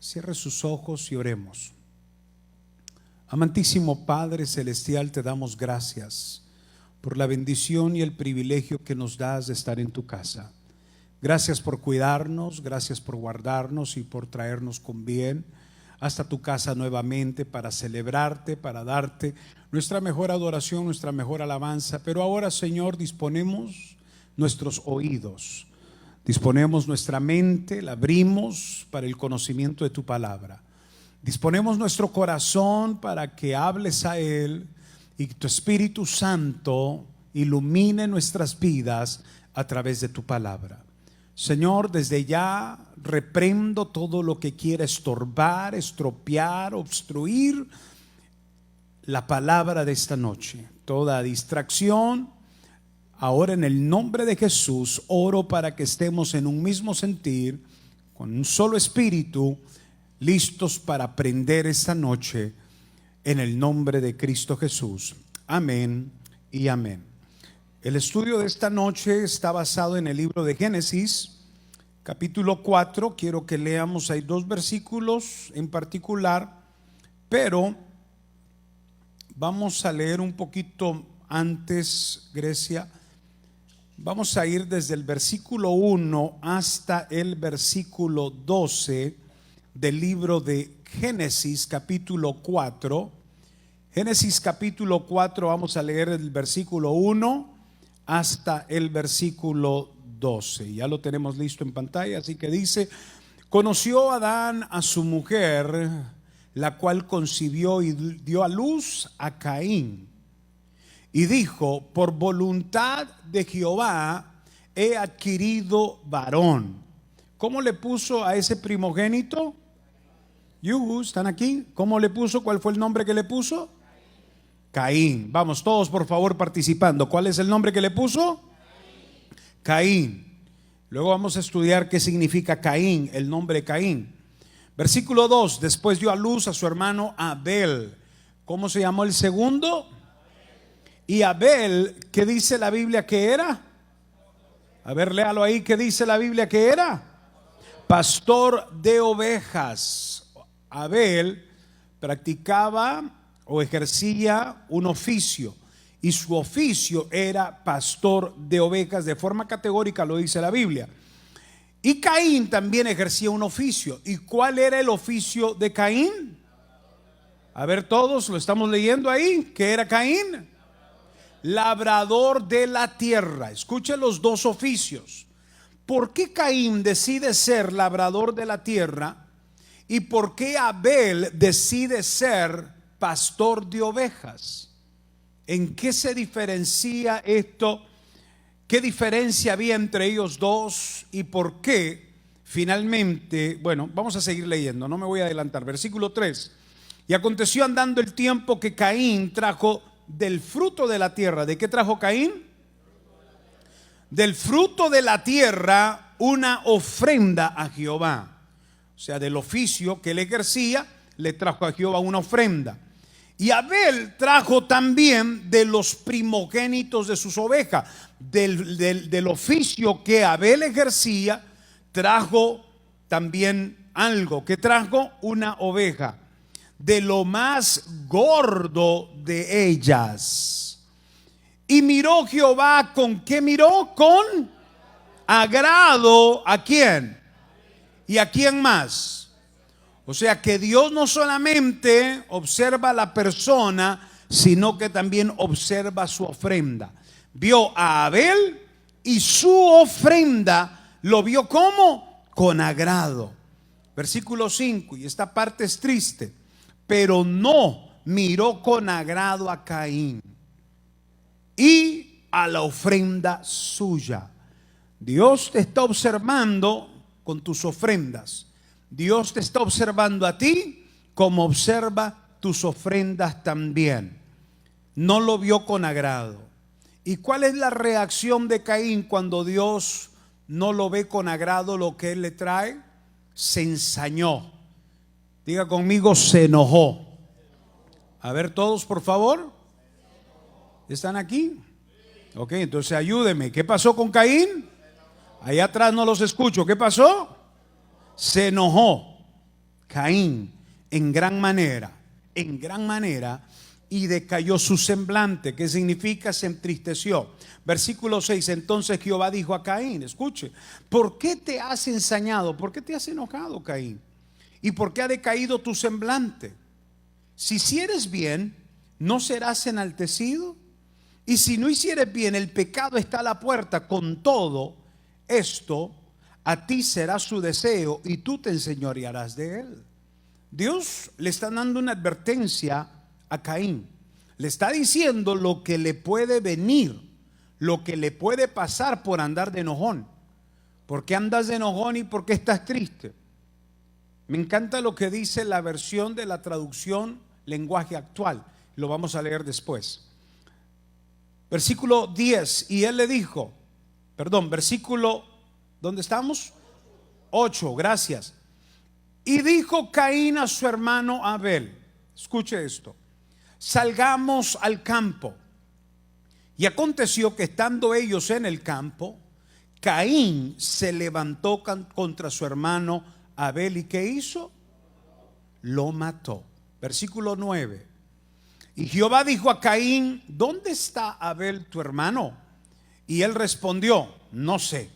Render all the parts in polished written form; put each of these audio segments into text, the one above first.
Cierre sus ojos y oremos. Amantísimo Padre Celestial, te damos gracias por la bendición y el privilegio que nos das de estar en tu casa. Gracias por cuidarnos, gracias por guardarnos y por traernos con bien hasta tu casa nuevamente para celebrarte, para darte nuestra mejor adoración, nuestra mejor alabanza. Pero ahora, Señor, disponemos nuestros oídos, disponemos nuestra mente, la abrimos para el conocimiento de tu palabra. Disponemos nuestro corazón para que hables a Él y que tu Espíritu Santo ilumine nuestras vidas a través de tu palabra. Señor, desde ya reprendo todo lo que quiera estorbar, estropear, obstruir la palabra de esta noche. Toda distracción, ahora en el nombre de Jesús, oro para que estemos en un mismo sentir, con un solo espíritu, listos para aprender esta noche en el nombre de Cristo Jesús. Amén y amén. El estudio de esta noche está basado en el libro de Génesis, capítulo 4. Quiero que leamos, hay dos versículos en particular, pero vamos a leer un poquito antes, Grecia. Vamos a ir desde el versículo 1 hasta el versículo 12 del libro de Génesis capítulo 4. Génesis capítulo 4, vamos a leer el versículo 1 hasta el versículo 12. Ya lo tenemos listo en pantalla, así que dice: conoció Adán a su mujer, la cual concibió y dio a luz a Caín. Y dijo: por voluntad de Jehová he adquirido varón. ¿Cómo le puso a ese primogénito? ¿Están aquí? ¿Cómo le puso? ¿Cuál fue el nombre que le puso? Caín. Vamos todos por favor participando. ¿Cuál es el nombre que le puso? Caín. Luego vamos a estudiar qué significa Caín, el nombre Caín. Versículo 2: después dio a luz a su hermano Abel. ¿Cómo se llamó el segundo? Y Abel, ¿qué dice la Biblia que era? A ver, léalo ahí. ¿Qué dice la Biblia que era? Pastor de ovejas. Abel practicaba o ejercía un oficio, y su oficio era pastor de ovejas. De forma categórica lo dice la Biblia. Y Caín también ejercía un oficio. ¿Y cuál era el oficio de Caín? A ver, todos lo estamos leyendo ahí. ¿Qué era Caín? Labrador de la tierra. Escuche los dos oficios. ¿Por qué Caín decide ser labrador de la tierra? ¿Y por qué Abel decide ser pastor de ovejas? ¿En qué se diferencia esto? ¿Qué diferencia había entre ellos dos? ¿Y por qué finalmente? Bueno, vamos a seguir leyendo, no me voy a adelantar. Versículo 3. Y aconteció andando el tiempo que Caín trajo del fruto de la tierra. ¿De qué trajo Caín? Del fruto de la tierra una ofrenda a Jehová. O sea, del oficio que él ejercía, le trajo a Jehová una ofrenda. Y Abel trajo también de los primogénitos de sus ovejas. Del oficio que Abel ejercía, trajo también algo. ¿Qué trajo? Una oveja. De lo más gordo de ellas. Y miró Jehová, ¿con qué miró? Con agrado. ¿A quién? ¿Y a quién más? O sea que Dios no solamente observa a la persona, sino que también observa su ofrenda. Vio a Abel y su ofrenda lo vio como con agrado. Versículo 5, y esta parte es triste. Pero no miró con agrado a Caín y a la ofrenda suya. Dios te está observando con tus ofrendas. Dios te está observando a ti como observa tus ofrendas también. No lo vio con agrado. ¿Y cuál es la reacción de Caín cuando Dios no lo ve con agrado lo que él le trae? Se ensañó. Diga conmigo, se enojó. A ver todos, por favor. ¿Están aquí? Ok, entonces ayúdeme. ¿Qué pasó con Caín? Allá atrás no los escucho. ¿Qué pasó? Se enojó. Caín en gran manera, y decayó su semblante, que significa se entristeció. Versículo 6, entonces Jehová dijo a Caín, escuche, ¿por qué te has ensañado? ¿Por qué te has enojado, Caín? ¿Y por qué ha decaído tu semblante? Si hicieres bien, ¿no serás enaltecido? Y si no hicieres bien, el pecado está a la puerta. Con todo esto, a ti será su deseo y tú te enseñorearás de él. Dios le está dando una advertencia a Caín. Le está diciendo lo que le puede venir, lo que le puede pasar por andar de enojón. ¿Por qué andas de enojón y por qué estás triste? Me encanta lo que dice la versión de la traducción lenguaje actual. Lo vamos a leer después. Versículo 10, y él le dijo, versículo, ¿dónde estamos? 8, gracias. Y dijo Caín a su hermano Abel, escuche esto, salgamos al campo. Y aconteció que estando ellos en el campo, Caín se levantó contra su hermano Abel. ¿Y qué hizo? Lo mató. Versículo 9. Y Jehová dijo a Caín, ¿dónde está Abel tu hermano? Y él respondió, no sé.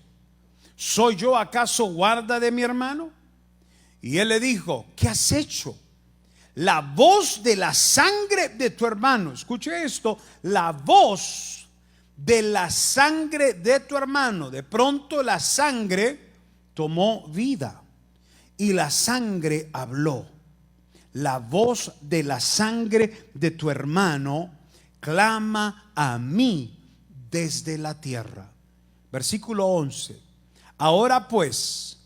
¿Soy yo acaso guarda de mi hermano? Y él le dijo, ¿qué has hecho? La voz de la sangre de tu hermano, escuche esto, la voz de la sangre de tu hermano. De pronto la sangre tomó vida y la sangre habló. La voz de la sangre de tu hermano clama a mí desde la tierra. Versículo 11. Ahora pues,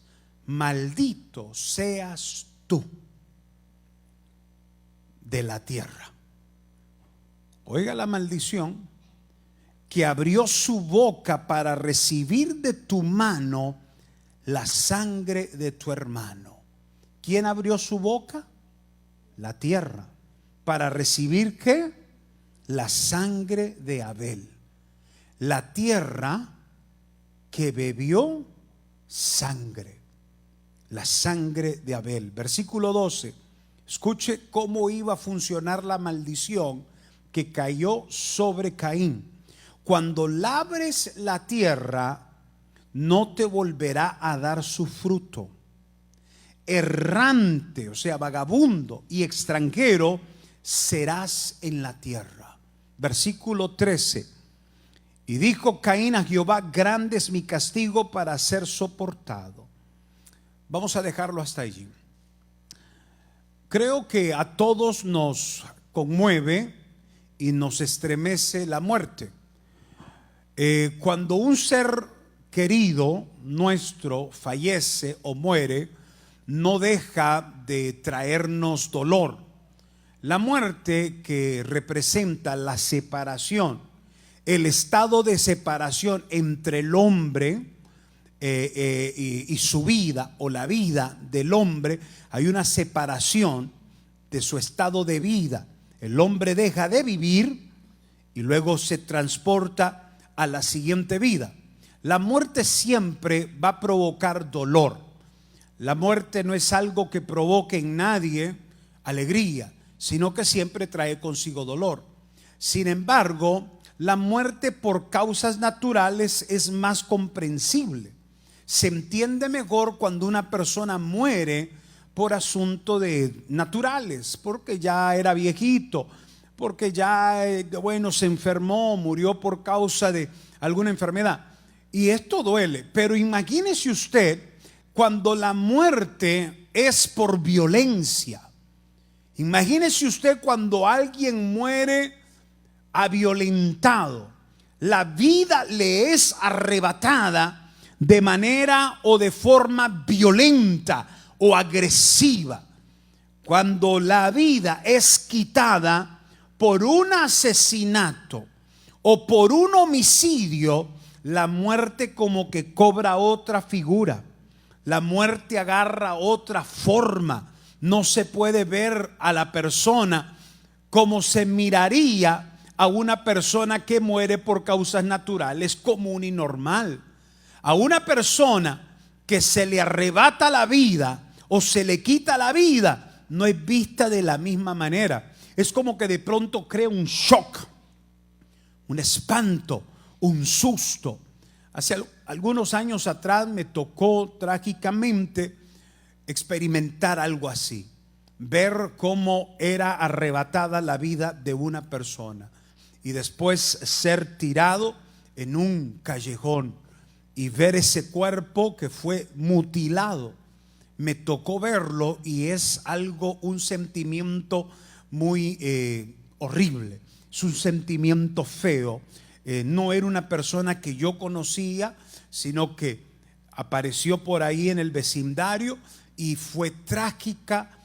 maldito seas tú de la tierra. Oiga la maldición, que abrió su boca para recibir de tu mano la sangre de tu hermano. ¿Quién abrió su boca? La tierra. ¿Para recibir qué? La sangre de Abel. La tierra que bebió sangre. La sangre de Abel. Versículo 12. Escuche cómo iba a funcionar la maldición que cayó sobre Caín. Cuando labres la tierra, no te volverá a dar su fruto. Errante, o sea, vagabundo y extranjero, serás en la tierra. Versículo 13. Y dijo Caín a Jehová, grande es mi castigo para ser soportado. Vamos a dejarlo hasta allí. Creo que a todos nos conmueve y nos estremece la muerte. Cuando un ser querido nuestro fallece o muere, no deja de traernos dolor. La muerte, que representa la separación, el estado de separación entre el hombre y su vida, o la vida del hombre, hay una separación de su estado de vida. El hombre deja de vivir y luego se transporta a la siguiente vida. La muerte siempre va a provocar dolor. La muerte no es algo que provoque en nadie alegría, sino que siempre trae consigo dolor. Sin embargo, la muerte por causas naturales es más comprensible. Se entiende mejor cuando una persona muere por asuntos naturales, porque ya era viejito, porque ya, se enfermó, murió por causa de alguna enfermedad. Y esto duele, pero imagínese usted cuando la muerte es por violencia. Imagínese usted cuando alguien muere violentado. La vida le es arrebatada de manera o de forma violenta o agresiva. Cuando la vida es quitada por un asesinato o por un homicidio, la muerte como que cobra otra figura. La muerte agarra otra forma. No se puede ver a la persona como se miraría a una persona que muere por causas naturales, común y normal. A una persona que se le arrebata la vida o se le quita la vida, no es vista de la misma manera. Es como que de pronto crea un shock, un espanto, un susto. Hace algunos años atrás me tocó trágicamente experimentar algo así, ver cómo era arrebatada la vida de una persona y después ser tirado en un callejón y ver ese cuerpo que fue mutilado. Me tocó verlo y es algo, un sentimiento muy horrible, es un sentimiento feo. No era una persona que yo conocía, sino que apareció por ahí en el vecindario y fue trágica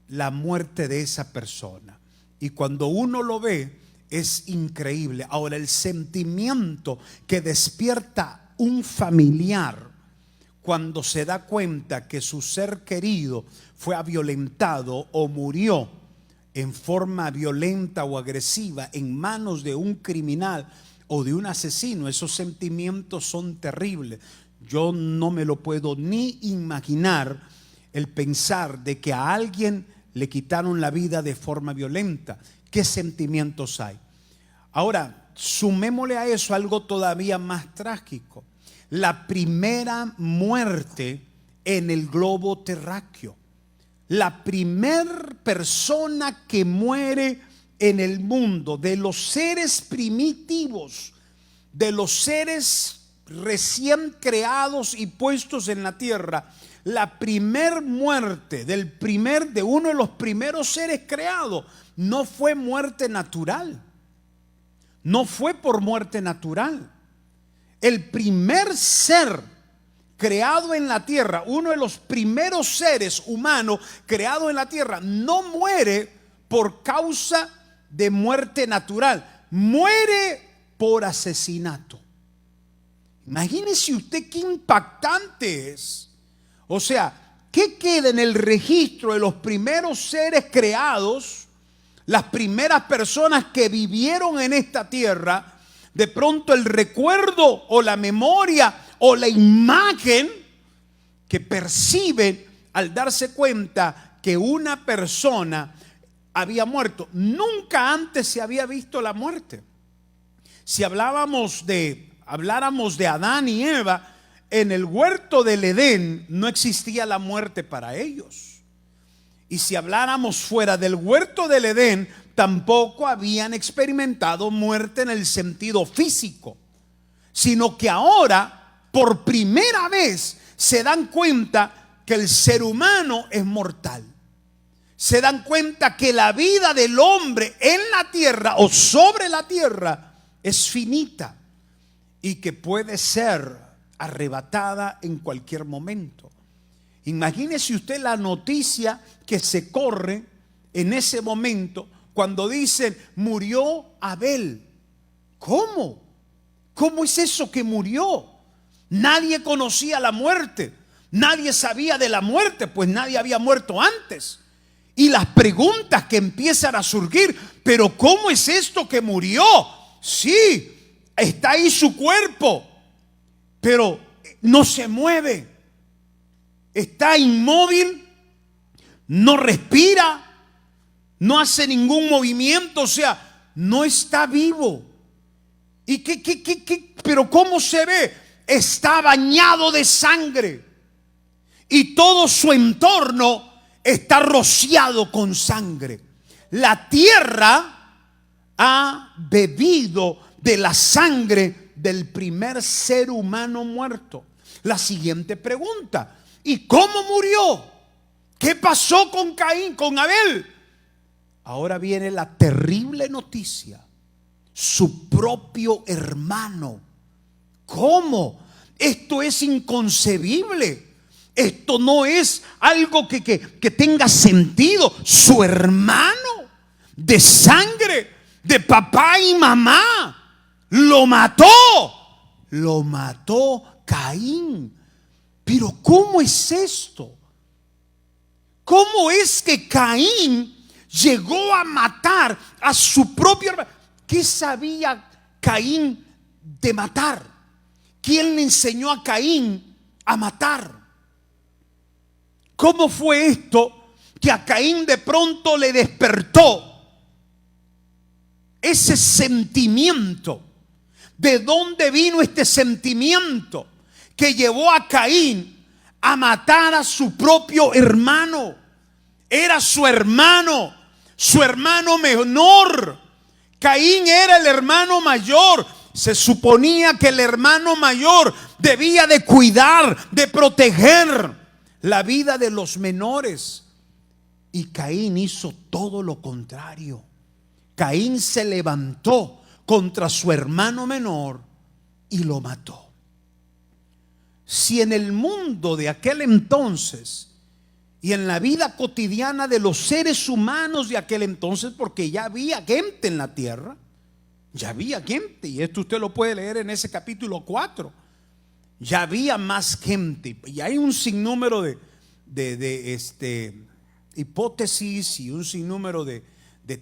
la muerte de esa persona. Y cuando uno lo ve, es increíble. Ahora, el sentimiento que despierta un familiar cuando se da cuenta que su ser querido fue violentado o murió en forma violenta o agresiva en manos de un criminal o de un asesino, esos sentimientos son terribles. Yo no me lo puedo ni imaginar, el pensar de que a alguien le quitaron la vida de forma violenta. ¿Qué sentimientos hay? Ahora, sumémosle a eso algo todavía más trágico: la primera muerte en el globo terráqueo. La primer persona que muere en el mundo, de los seres primitivos, de los seres recién creados y puestos en la tierra, la primer muerte de uno de los primeros seres creados no fue muerte natural. No fue por muerte natural. El primer ser creado en la tierra, uno de los primeros seres humanos creados en la tierra, no muere por causa de muerte natural, muere por asesinato. Imagínese usted qué impactante es. O sea, ¿qué queda en el registro de los primeros seres creados, las primeras personas que vivieron en esta tierra? De pronto el recuerdo o la memoria o la imagen que perciben al darse cuenta que una persona había muerto. Nunca antes se había visto la muerte. Si habláramos de Adán y Eva, en el huerto del Edén no existía la muerte para ellos. Y si habláramos fuera del huerto del Edén, tampoco habían experimentado muerte en el sentido físico, sino que ahora, por primera vez, se dan cuenta que el ser humano es mortal. Se dan cuenta que la vida del hombre en la tierra o sobre la tierra es finita y que puede ser arrebatada en cualquier momento. Imagínese usted la noticia que se corre en ese momento cuando dicen: murió Abel. ¿Cómo? ¿Cómo es eso que murió? Nadie conocía la muerte, nadie sabía de la muerte, pues nadie había muerto antes. Y las preguntas que empiezan a surgir: pero ¿cómo es esto que murió? Sí, está ahí su cuerpo, pero no se mueve, está inmóvil, no respira, no hace ningún movimiento, o sea, no está vivo. ¿Y pero cómo se ve? Está bañado de sangre y todo su entorno está rociado con sangre. La tierra ha bebido de la sangre del primer ser humano muerto. La siguiente pregunta: ¿y cómo murió? ¿Qué pasó con Caín, con Abel? Ahora viene la terrible noticia: su propio hermano. ¿Cómo? Esto es inconcebible. Esto no es algo que tenga sentido. Su hermano de sangre, de papá y mamá, lo mató Caín. Pero ¿cómo es esto? ¿Cómo es que Caín llegó a matar a su propio hermano? ¿Qué sabía Caín de matar? ¿Quién le enseñó a Caín a matar? ¿Cómo fue esto que a Caín de pronto le despertó ese sentimiento? ¿De dónde vino este sentimiento que llevó a Caín a matar a su propio hermano? Era su hermano menor. Caín era el hermano mayor. Se suponía que el hermano mayor debía de cuidar, de proteger la vida de los menores. Y Caín hizo todo lo contrario. Caín se levantó contra su hermano menor y lo mató. Si en el mundo de aquel entonces y en la vida cotidiana de los seres humanos de aquel entonces, porque ya había gente en la tierra, ya había gente, y esto usted lo puede leer en ese capítulo 4, ya había más gente, y hay un sinnúmero de hipótesis y un sinnúmero de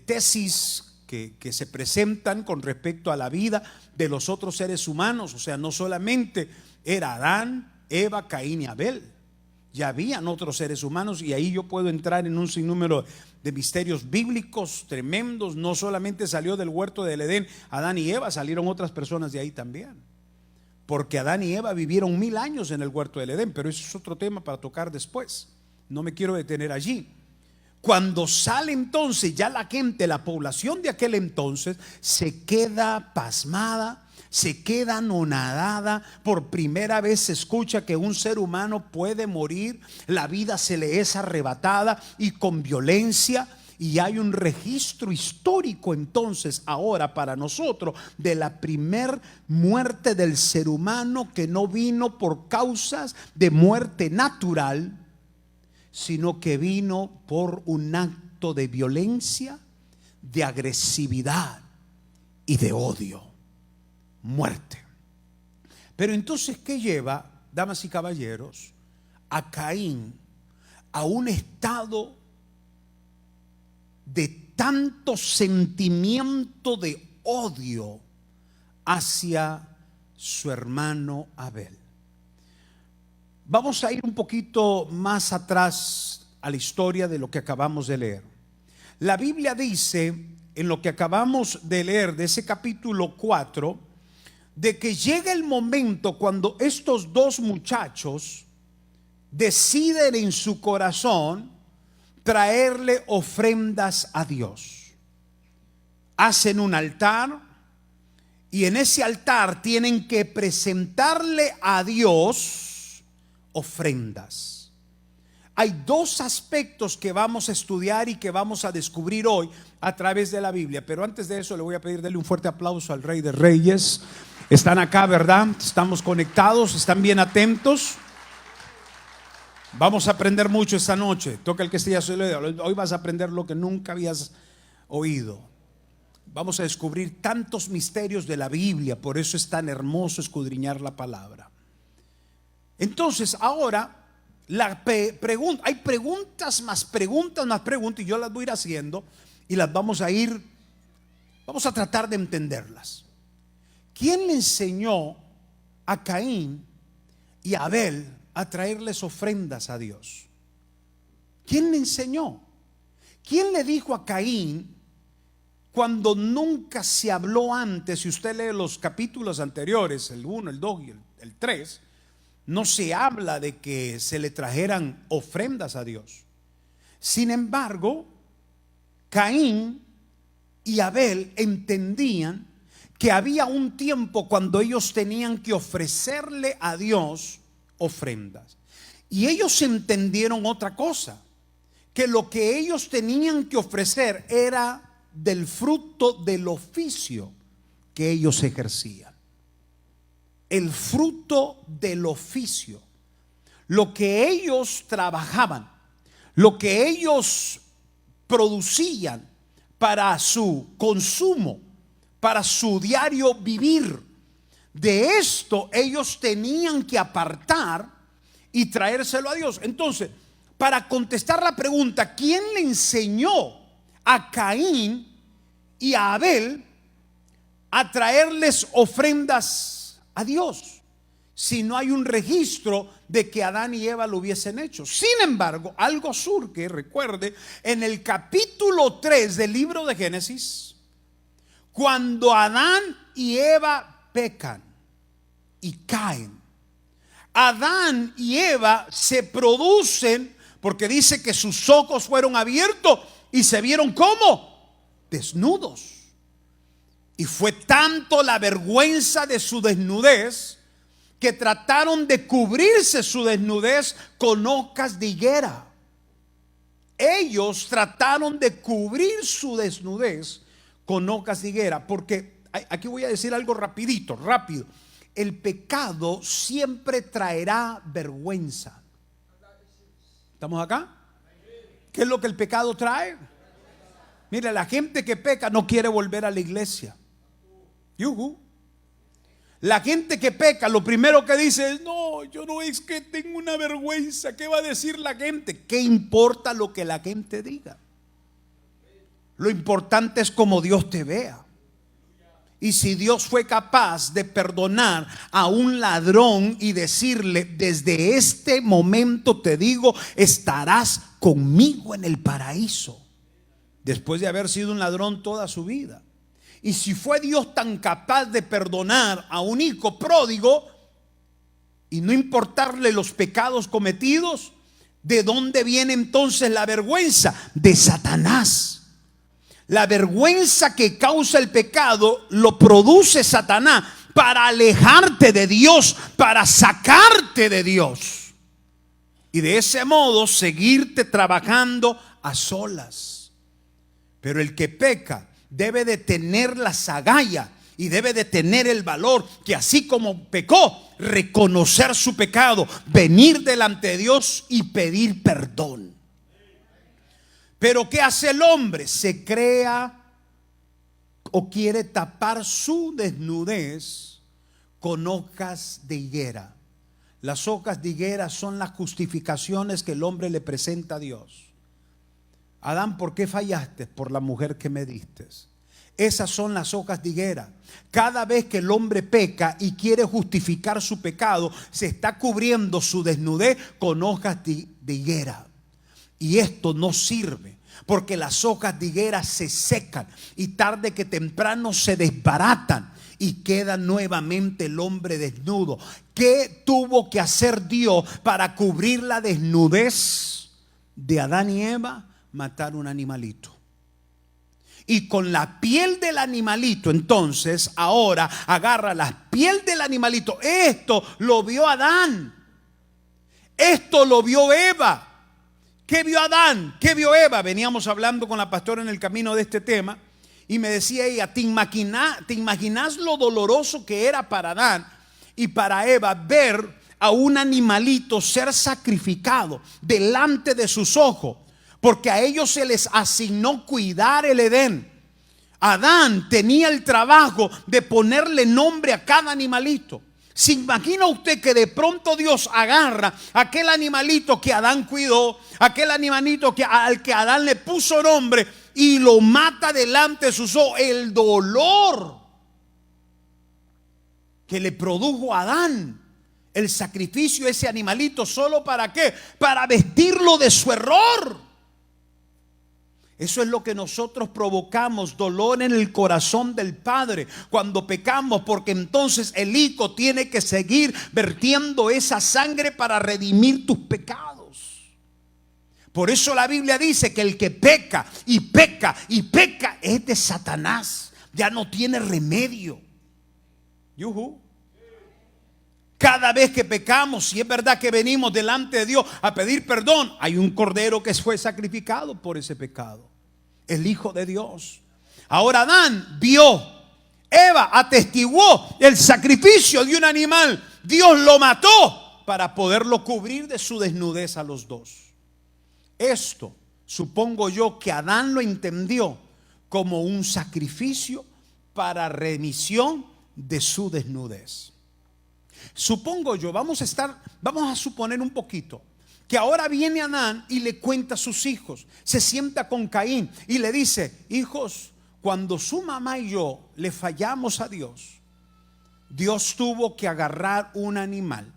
tesis que se presentan con respecto a la vida de los otros seres humanos. O sea, no solamente era Adán, Eva, Caín y Abel, ya habían otros seres humanos, y ahí yo puedo entrar en un sinnúmero de misterios bíblicos tremendos. No solamente salió del huerto del Edén Adán y Eva, salieron otras personas de ahí también, porque Adán y Eva vivieron 1000 años en el huerto del Edén, pero eso es otro tema para tocar después. No me quiero detener allí. Cuando sale entonces ya la gente, la población de aquel entonces se queda pasmada, se queda anonadada. Por primera vez se escucha que un ser humano puede morir, la vida se le es arrebatada y con violencia. Y hay un registro histórico entonces ahora para nosotros de la primer muerte del ser humano, que no vino por causas de muerte natural, sino que vino por un acto de violencia, de agresividad y de odio. Muerte. Pero entonces, ¿qué lleva, damas y caballeros, a Caín a un estado de tanto sentimiento de odio hacia su hermano Abel? Vamos a ir un poquito más atrás a la historia de lo que acabamos de leer. La Biblia dice, en lo que acabamos de leer de ese capítulo 4, de que llega el momento cuando estos dos muchachos deciden en su corazón traerle ofrendas a Dios. Hacen un altar, y en ese altar tienen que presentarle a Dios ofrendas. Hay dos aspectos que vamos a estudiar y que vamos a descubrir hoy a través de la Biblia. Pero antes de eso le voy a pedir, darle un fuerte aplauso al Rey de Reyes. Están acá, ¿verdad? Estamos conectados, están bien atentos. Vamos a aprender mucho esta noche. Toca el que esté ya solo. Hoy vas a aprender lo que nunca habías oído. Vamos a descubrir tantos misterios de la Biblia. Por eso es tan hermoso escudriñar la palabra. Entonces ahora hay preguntas más preguntas más preguntas, y yo las voy a ir haciendo y las vamos a tratar de entenderlas. ¿Quién le enseñó a Caín y a Abel a traerles ofrendas a Dios? ¿Quién le enseñó? ¿Quién le dijo a Caín cuando nunca se habló antes? Si usted lee los capítulos anteriores, el 1, el 2 y el 3, no se habla de que se le trajeran ofrendas a Dios. Sin embargo, Caín y Abel entendían que había un tiempo cuando ellos tenían que ofrecerle a Dios ofrendas. Y ellos entendieron otra cosa, que lo que ellos tenían que ofrecer era del fruto del oficio que ellos ejercían. El fruto del oficio, lo que ellos trabajaban, lo que ellos producían para su consumo, para su diario vivir. De esto ellos tenían que apartar y traérselo a Dios. Entonces, para contestar la pregunta, ¿quién le enseñó a Caín y a Abel a traerles ofrendas a Dios? si no hay un registro de que Adán y Eva lo hubiesen hecho. Sin embargo, algo surge, recuerde, en el capítulo 3 del libro de Génesis, cuando Adán y Eva pecan y caen. Adán y Eva se producen porque dice que sus ojos fueron abiertos y se vieron como desnudos. Y fue tanto la vergüenza de su desnudez que trataron de cubrirse su desnudez con hojas de higuera. Ellos trataron de cubrir su desnudez con hojas de higuera, porque aquí voy a decir algo rapidito, rápido. El pecado siempre traerá vergüenza. ¿Estamos acá? ¿Qué es lo que el pecado trae? Mira, la gente que peca no quiere volver a la iglesia. Yuhu. La gente que peca, lo primero que dice es: no, yo no, es que tengo una vergüenza. ¿Qué va a decir la gente? ¿Qué importa lo que la gente diga? Lo importante es cómo Dios te vea. Y si Dios fue capaz de perdonar a un ladrón y decirle: desde este momento te digo, estarás conmigo en el paraíso, después de haber sido un ladrón toda su vida. Y si fue Dios tan capaz de perdonar a un hijo pródigo y no importarle los pecados cometidos, ¿de dónde viene entonces la vergüenza? De Satanás. La vergüenza que causa el pecado lo produce Satanás para alejarte de Dios, para sacarte de Dios, y de ese modo seguirte trabajando a solas. Pero el que peca debe de tener la agallas y debe de tener el valor que, así como pecó, reconocer su pecado, venir delante de Dios y pedir perdón. Pero ¿qué hace el hombre? Se crea o quiere tapar su desnudez con hojas de higuera. Las hojas de higuera son las justificaciones que el hombre le presenta a Dios. Adán, ¿por qué fallaste? Por la mujer que me diste. Esas son las hojas de higuera. Cada vez que el hombre peca y quiere justificar su pecado, se está cubriendo su desnudez con hojas de higuera. Y esto no sirve, porque las hojas de higuera se secan y tarde que temprano se desbaratan y queda nuevamente el hombre desnudo. ¿Qué tuvo que hacer Dios para cubrir la desnudez de Adán y Eva? Matar un animalito. Y con la piel del animalito, entonces, ahora agarra la piel del animalito. Esto lo vio Adán. Esto lo vio Eva. ¿Qué vio Adán? ¿Qué vio Eva? Veníamos hablando con la pastora en el camino de este tema y me decía ella: ¿te imaginas lo doloroso que era para Adán y para Eva ver a un animalito ser sacrificado delante de sus ojos? Porque a ellos se les asignó cuidar el Edén. Adán tenía el trabajo de ponerle nombre a cada animalito. ¿Se imagina usted que de pronto Dios agarra aquel animalito que Adán cuidó, aquel animalito al que Adán le puso nombre, y lo mata delante de sus ojos? El dolor que le produjo a Adán el sacrificio de ese animalito, ¿solo para qué? Para vestirlo de su error. Eso es lo que nosotros provocamos, dolor en el corazón del Padre cuando pecamos, porque entonces el Hijo tiene que seguir vertiendo esa sangre para redimir tus pecados. Por eso la Biblia dice que el que peca y peca y peca es de Satanás, ya no tiene remedio. Yuhu. Cada vez que pecamos, si es verdad que venimos delante de Dios a pedir perdón, hay un cordero que fue sacrificado por ese pecado, el Hijo de Dios. Ahora Adán vio, Eva atestiguó el sacrificio de un animal. Dios lo mató para poderlo cubrir de su desnudez a los dos. Esto supongo yo que Adán lo entendió como un sacrificio para remisión de su desnudez. Supongo yo, vamos a suponer un poquito que ahora viene Adán y le cuenta a sus hijos, se sienta con Caín y le dice: hijos, cuando su mamá y yo le fallamos a Dios, Dios tuvo que agarrar un animal,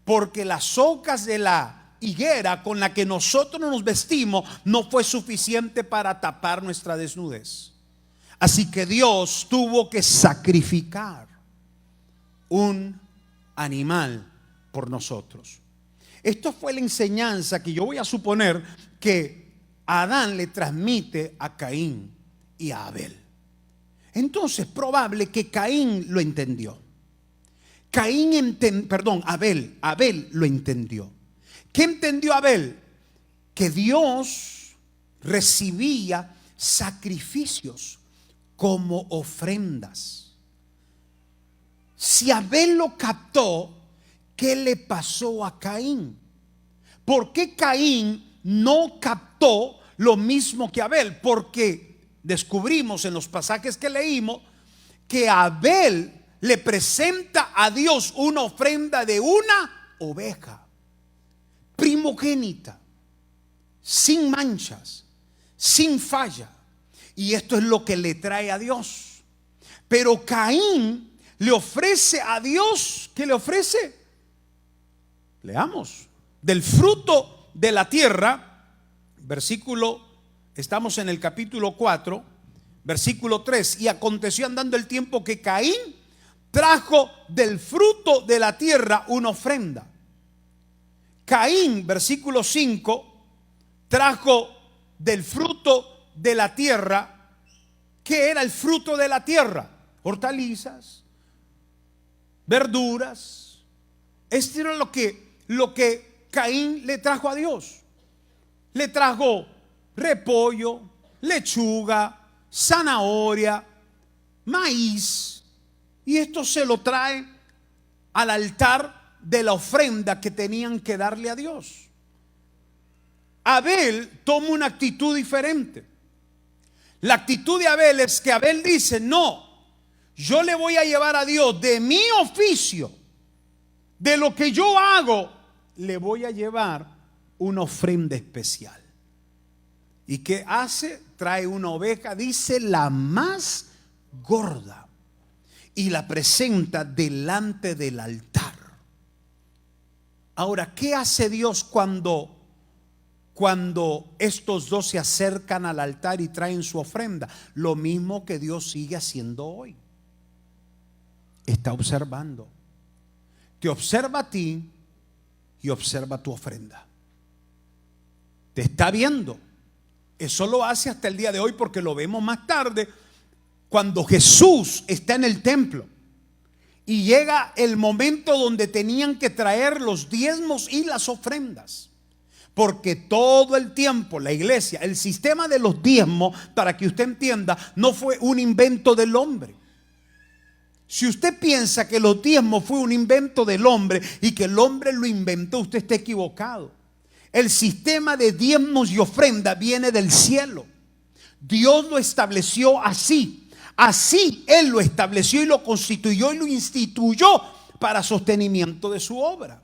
porque las hojas de la higuera con la que nosotros nos vestimos no fue suficiente para tapar nuestra desnudez. Así que Dios tuvo que sacrificar un animal por nosotros. Esto fue la enseñanza que yo voy a suponer que Adán le transmite a Caín y a Abel. Entonces, probable que Caín lo entendió. Abel lo entendió. ¿Qué entendió Abel? Que Dios recibía sacrificios como ofrendas. Si Abel lo captó, ¿qué le pasó a Caín? ¿Por qué Caín no captó lo mismo que Abel? Porque descubrimos en los pasajes que leímos que Abel le presenta a Dios una ofrenda de una oveja primogénita, sin manchas, sin falla. Y esto es lo que le trae a Dios. Pero Caín le ofrece a Dios, ¿qué le ofrece? Leamos. Del fruto de la tierra, estamos en el capítulo 4, versículo 3. Y aconteció andando el tiempo que Caín trajo del fruto de la tierra una ofrenda. Caín, versículo 5, trajo del fruto de la tierra. ¿Qué era el fruto de la tierra? Hortalizas, verduras. Esto era lo que Caín le trajo a Dios. Le trajo repollo, lechuga, zanahoria, maíz. Y esto se lo trae al altar de la ofrenda que tenían que darle a Dios. Abel toma una actitud diferente. La actitud de Abel es que Abel dice: no, yo le voy a llevar a Dios de mi oficio, de lo que yo hago, le voy a llevar una ofrenda especial. ¿Y qué hace? Trae una oveja, dice la más gorda, y la presenta delante del altar. Ahora, ¿qué hace Dios cuando estos dos se acercan al altar y traen su ofrenda? Lo mismo que Dios sigue haciendo hoy. Está observando. Te observa a ti y observa tu ofrenda. Te está viendo. Eso lo hace hasta el día de hoy, porque lo vemos más tarde cuando Jesús está en el templo y llega el momento donde tenían que traer los diezmos y las ofrendas. Porque todo el tiempo la iglesia, el sistema de los diezmos, para que usted entienda, no fue un invento del hombre. Si usted piensa que los diezmos fue un invento del hombre y que el hombre lo inventó, usted está equivocado. El sistema de diezmos y ofrenda viene del cielo. Dios lo estableció así. Así Él lo estableció y lo constituyó y lo instituyó para sostenimiento de su obra.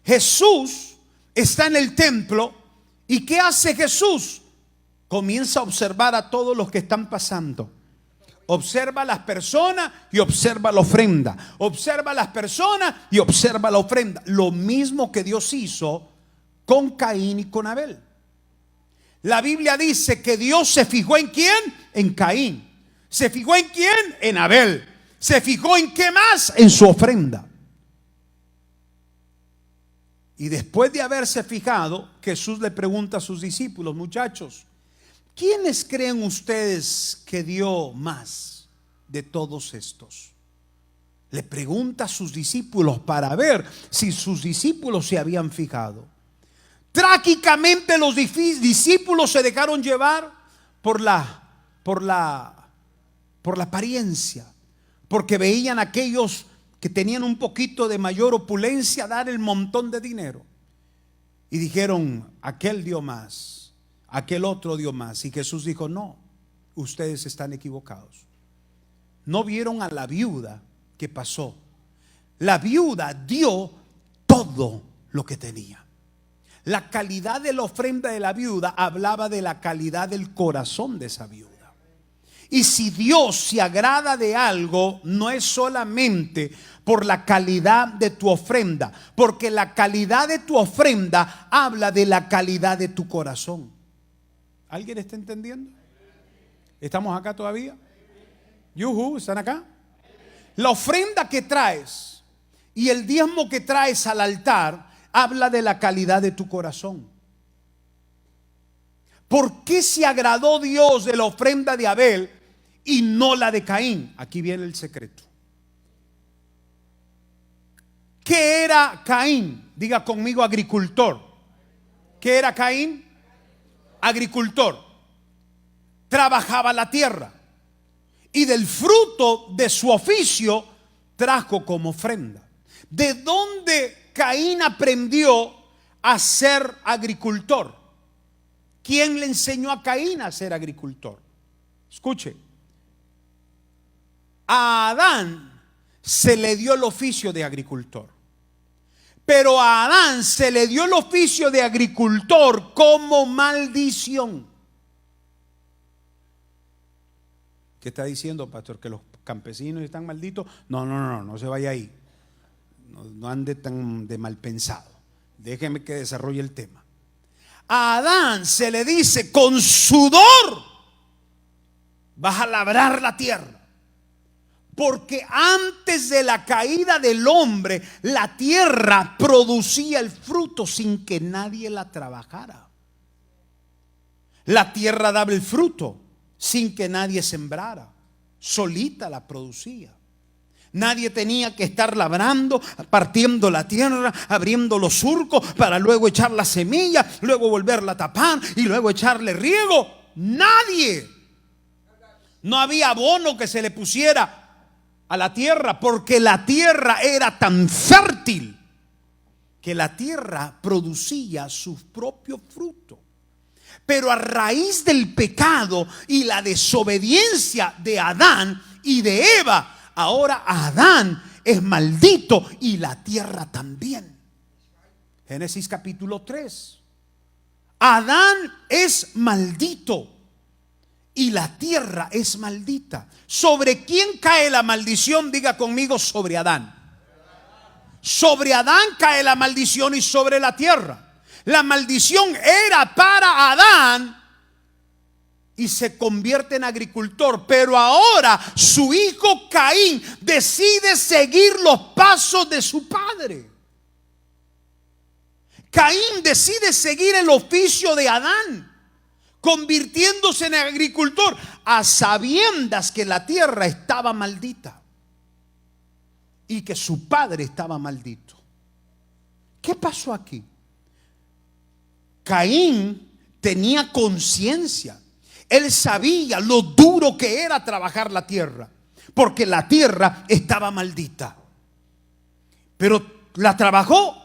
Jesús está en el templo, y ¿qué hace Jesús? Comienza a observar a todos los que están pasando. Observa a las personas y observa la ofrenda. Observa a las personas y observa la ofrenda. Lo mismo que Dios hizo con Caín y con Abel. La Biblia dice que Dios se fijó ¿en quién? En Caín. ¿Se fijó en quién? En Abel. ¿Se fijó en qué más? En su ofrenda. Y después de haberse fijado, Jesús le pregunta a sus discípulos: muchachos, ¿quiénes creen ustedes que dio más de todos estos? Le pregunta a sus discípulos para ver si sus discípulos se habían fijado. Trágicamente los discípulos se dejaron llevar por la apariencia, porque veían a aquellos que tenían un poquito de mayor opulencia dar el montón de dinero, y dijeron: aquel dio más, aquel otro dio más. Y Jesús dijo: no, ustedes están equivocados. No vieron a la viuda que pasó. La viuda dio todo lo que tenía. La calidad de la ofrenda de la viuda hablaba de la calidad del corazón de esa viuda. Y si Dios se agrada de algo, no es solamente por la calidad de tu ofrenda, porque la calidad de tu ofrenda habla de la calidad de tu corazón. ¿Alguien está entendiendo? ¿Estamos acá todavía? Yuhu, ¿están acá? La ofrenda que traes y el diezmo que traes al altar habla de la calidad de tu corazón. ¿Por qué se agradó Dios de la ofrenda de Abel y no la de Caín? Aquí viene el secreto. ¿Qué era Caín? Diga conmigo, agricultor. ¿Qué era Caín? Agricultor. Trabajaba la tierra y del fruto de su oficio trajo como ofrenda. ¿De dónde Caín aprendió a ser agricultor? ¿Quién le enseñó a Caín a ser agricultor? Escuche, a Adán se le dio el oficio de agricultor, pero a Adán se le dio el oficio de agricultor como maldición. ¿Qué está diciendo, pastor? ¿Que los campesinos están malditos? No se vaya ahí. No ande tan de mal pensado. Déjeme que desarrolle el tema. A Adán se le dice: con sudor vas a labrar la tierra. Porque antes de la caída del hombre, la tierra producía el fruto sin que nadie la trabajara. La tierra daba el fruto sin que nadie sembrara. Solita la producía. Nadie tenía que estar labrando, partiendo la tierra, abriendo los surcos para luego echar la semilla, luego volverla a tapar y luego echarle riego. Nadie. No había abono que se le pusiera a la tierra, porque la tierra era tan fértil que la tierra producía su propio fruto. Pero a raíz del pecado y la desobediencia de Adán y de Eva, ahora Adán es maldito y la tierra también. Génesis capítulo 3. Adán es maldito y la tierra es maldita. ¿Sobre quién cae la maldición? Diga conmigo: sobre Adán. Sobre Adán cae la maldición y sobre la tierra. La maldición era para Adán y se convierte en agricultor, pero ahora su hijo Caín decide seguir los pasos de su padre. Caín decide seguir el oficio de Adán, convirtiéndose en agricultor a sabiendas que la tierra estaba maldita y que su padre estaba maldito. ¿Qué pasó aquí? Caín tenía conciencia. Él sabía lo duro que era trabajar la tierra, porque la tierra estaba maldita. Pero la trabajó,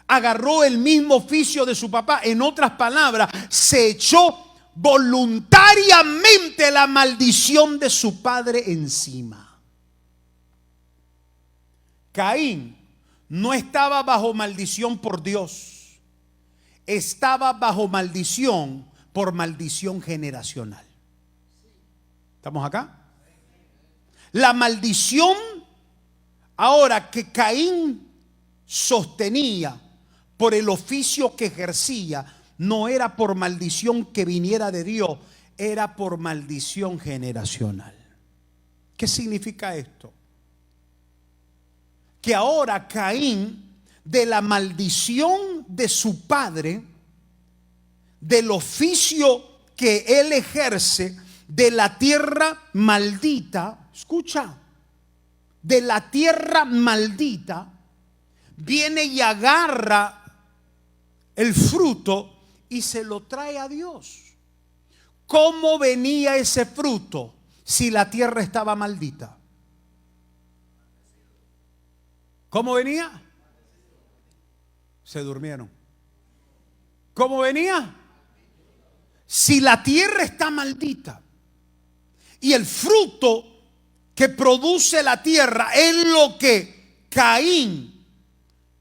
agarró el mismo oficio de su papá. En otras palabras, se echó voluntariamente la maldición de su padre encima. Caín no estaba bajo maldición por Dios. Estaba bajo maldición por maldición generacional. ¿Estamos acá? La maldición ahora que Caín sostenía por el oficio que ejercía, no era por maldición que viniera de Dios, era por maldición generacional. ¿Qué significa esto? Que ahora Caín, de la maldición de su padre, del oficio que él ejerce, de la tierra maldita, escucha, de la tierra maldita, viene y agarra el fruto y se lo trae a Dios. ¿Cómo venía ese fruto si la tierra estaba maldita? ¿Cómo venía? Se durmieron. ¿Cómo venía? Si la tierra está maldita y el fruto que produce la tierra es lo que Caín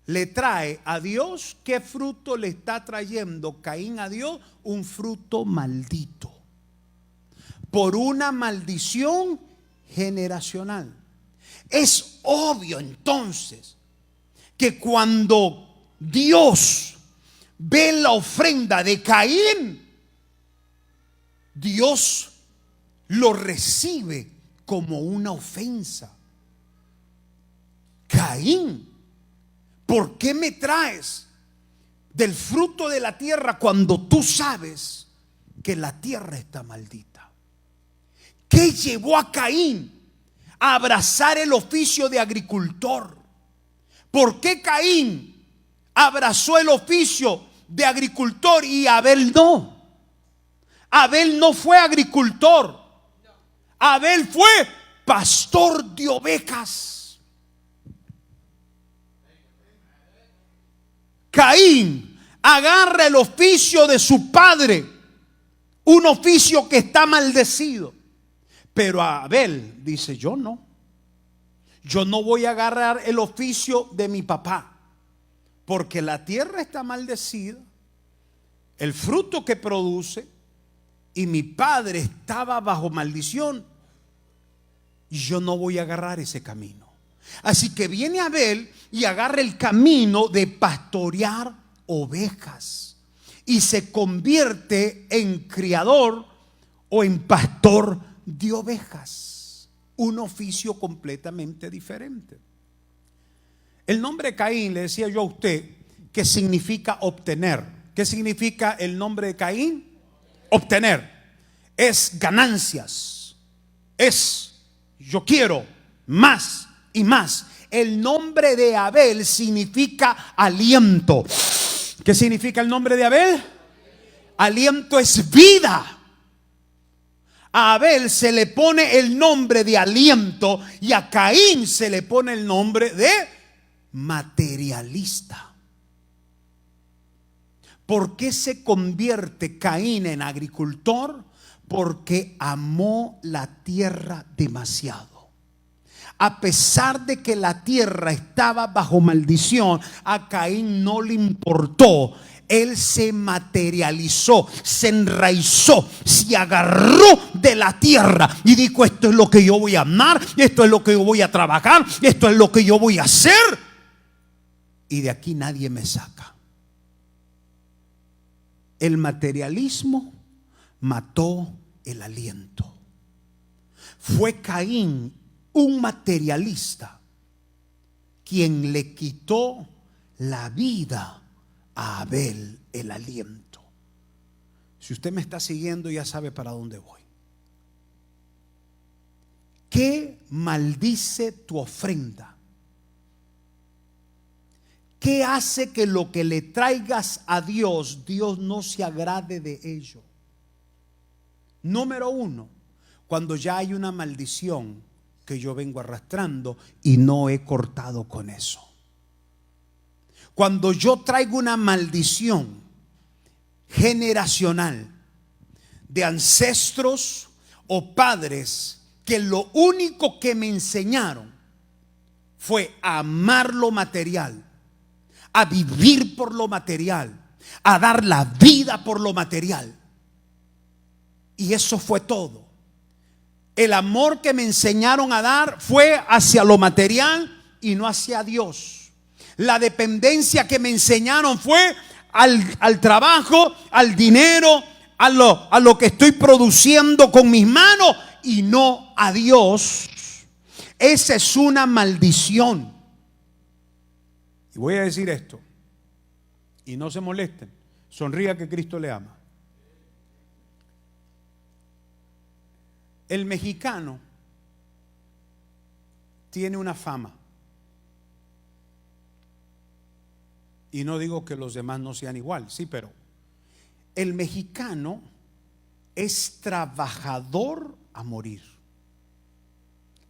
le trae a Dios, ¿qué fruto le está trayendo Caín a Dios? Un fruto maldito. por una maldición generacional. Es obvio entonces que cuando Dios ve la ofrenda de Caín, Dios lo recibe como una ofensa. Caín, ¿por qué me traes del fruto de la tierra cuando tú sabes que la tierra está maldita? ¿Qué llevó a Caín a abrazar el oficio de agricultor? ¿Por qué Caín abrazó el oficio de agricultor y Abel no? Abel no fue agricultor. Abel fue pastor de ovejas. Caín agarra el oficio de su padre, un oficio que está maldecido. Pero Abel dice: yo no voy a agarrar el oficio de mi papá, porque la tierra está maldecida, el fruto que produce, y mi padre estaba bajo maldición, y yo no voy a agarrar ese camino. Así que viene Abel y agarra el camino de pastorear ovejas y se convierte en criador o en pastor de ovejas, un oficio completamente diferente. El nombre Caín, le decía yo a usted, que significa obtener. ¿Qué significa el nombre de Caín? Obtener. Es ganancias. Es yo quiero más y más. El nombre de Abel significa aliento. ¿Qué significa el nombre de Abel? Aliento es vida. A Abel se le pone el nombre de aliento y a Caín se le pone el nombre de materialista. ¿Por qué se convierte Caín en agricultor? Porque amó la tierra demasiado. A pesar de que la tierra estaba bajo maldición, a Caín no le importó. Él se materializó, se enraizó, se agarró de la tierra y dijo: esto es lo que yo voy a amar, esto es lo que yo voy a trabajar, esto es lo que yo voy a hacer, y de aquí nadie me saca. El materialismo mató el aliento. Fue Caín, un materialista, quien le quitó la vida a Abel, el aliento. Si usted me está siguiendo, ya sabe para dónde voy. ¿Qué maldice tu ofrenda? ¿Qué hace que lo que le traigas a Dios, Dios no se agrade de ello? Número uno, cuando ya hay una maldición que yo vengo arrastrando y no he cortado con eso. Cuando yo traigo una maldición generacional de ancestros o padres que lo único que me enseñaron fue a amar lo material, a vivir por lo material, a dar la vida por lo material, y eso fue todo. El amor que me enseñaron a dar fue hacia lo material y no hacia Dios. La dependencia que me enseñaron fue al trabajo, al dinero, a lo que estoy produciendo con mis manos y no a Dios. Esa es una maldición. Y voy a decir esto, y no se molesten, sonría que Cristo le ama. El mexicano tiene una fama, y no digo que los demás no sean igual, sí, pero el mexicano es trabajador a morir.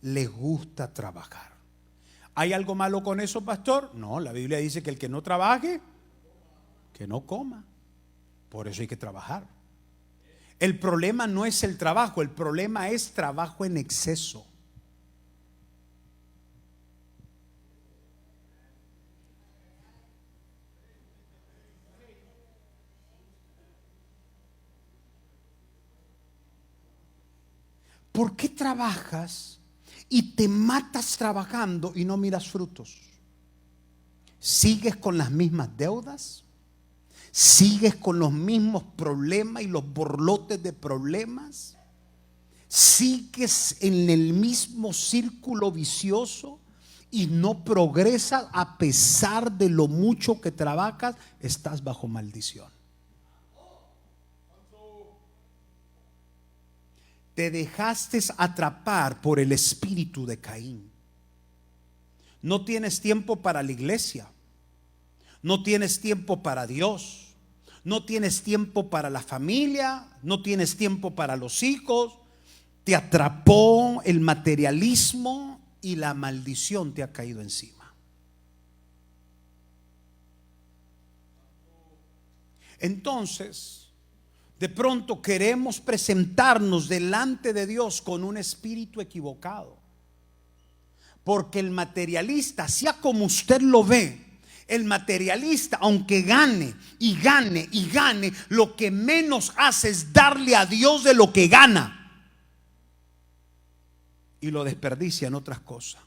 Le gusta trabajar. ¿Hay algo malo con eso, pastor? No, la Biblia dice que el que no trabaje, que no coma. Por eso hay que trabajar. El problema no es el trabajo, el problema es trabajo en exceso. ¿por qué trabajas y te matas trabajando y no miras frutos? ¿Sigues con las mismas deudas? ¿Sigues con los mismos problemas y los borlotes de problemas? ¿Sigues en el mismo círculo vicioso y no progresas a pesar de lo mucho que trabajas? Estás bajo maldición. Te dejaste atrapar por el espíritu de Caín. No tienes tiempo para la iglesia. No tienes tiempo para Dios. No tienes tiempo para la familia. No tienes tiempo para los hijos. Te atrapó el materialismo y la maldición te ha caído encima. Entonces, de pronto queremos presentarnos delante de Dios con un espíritu equivocado. Porque el materialista, sea como usted lo ve, el materialista, aunque gane y gane y gane, lo que menos hace es darle a Dios de lo que gana. Y lo desperdicia en otras cosas.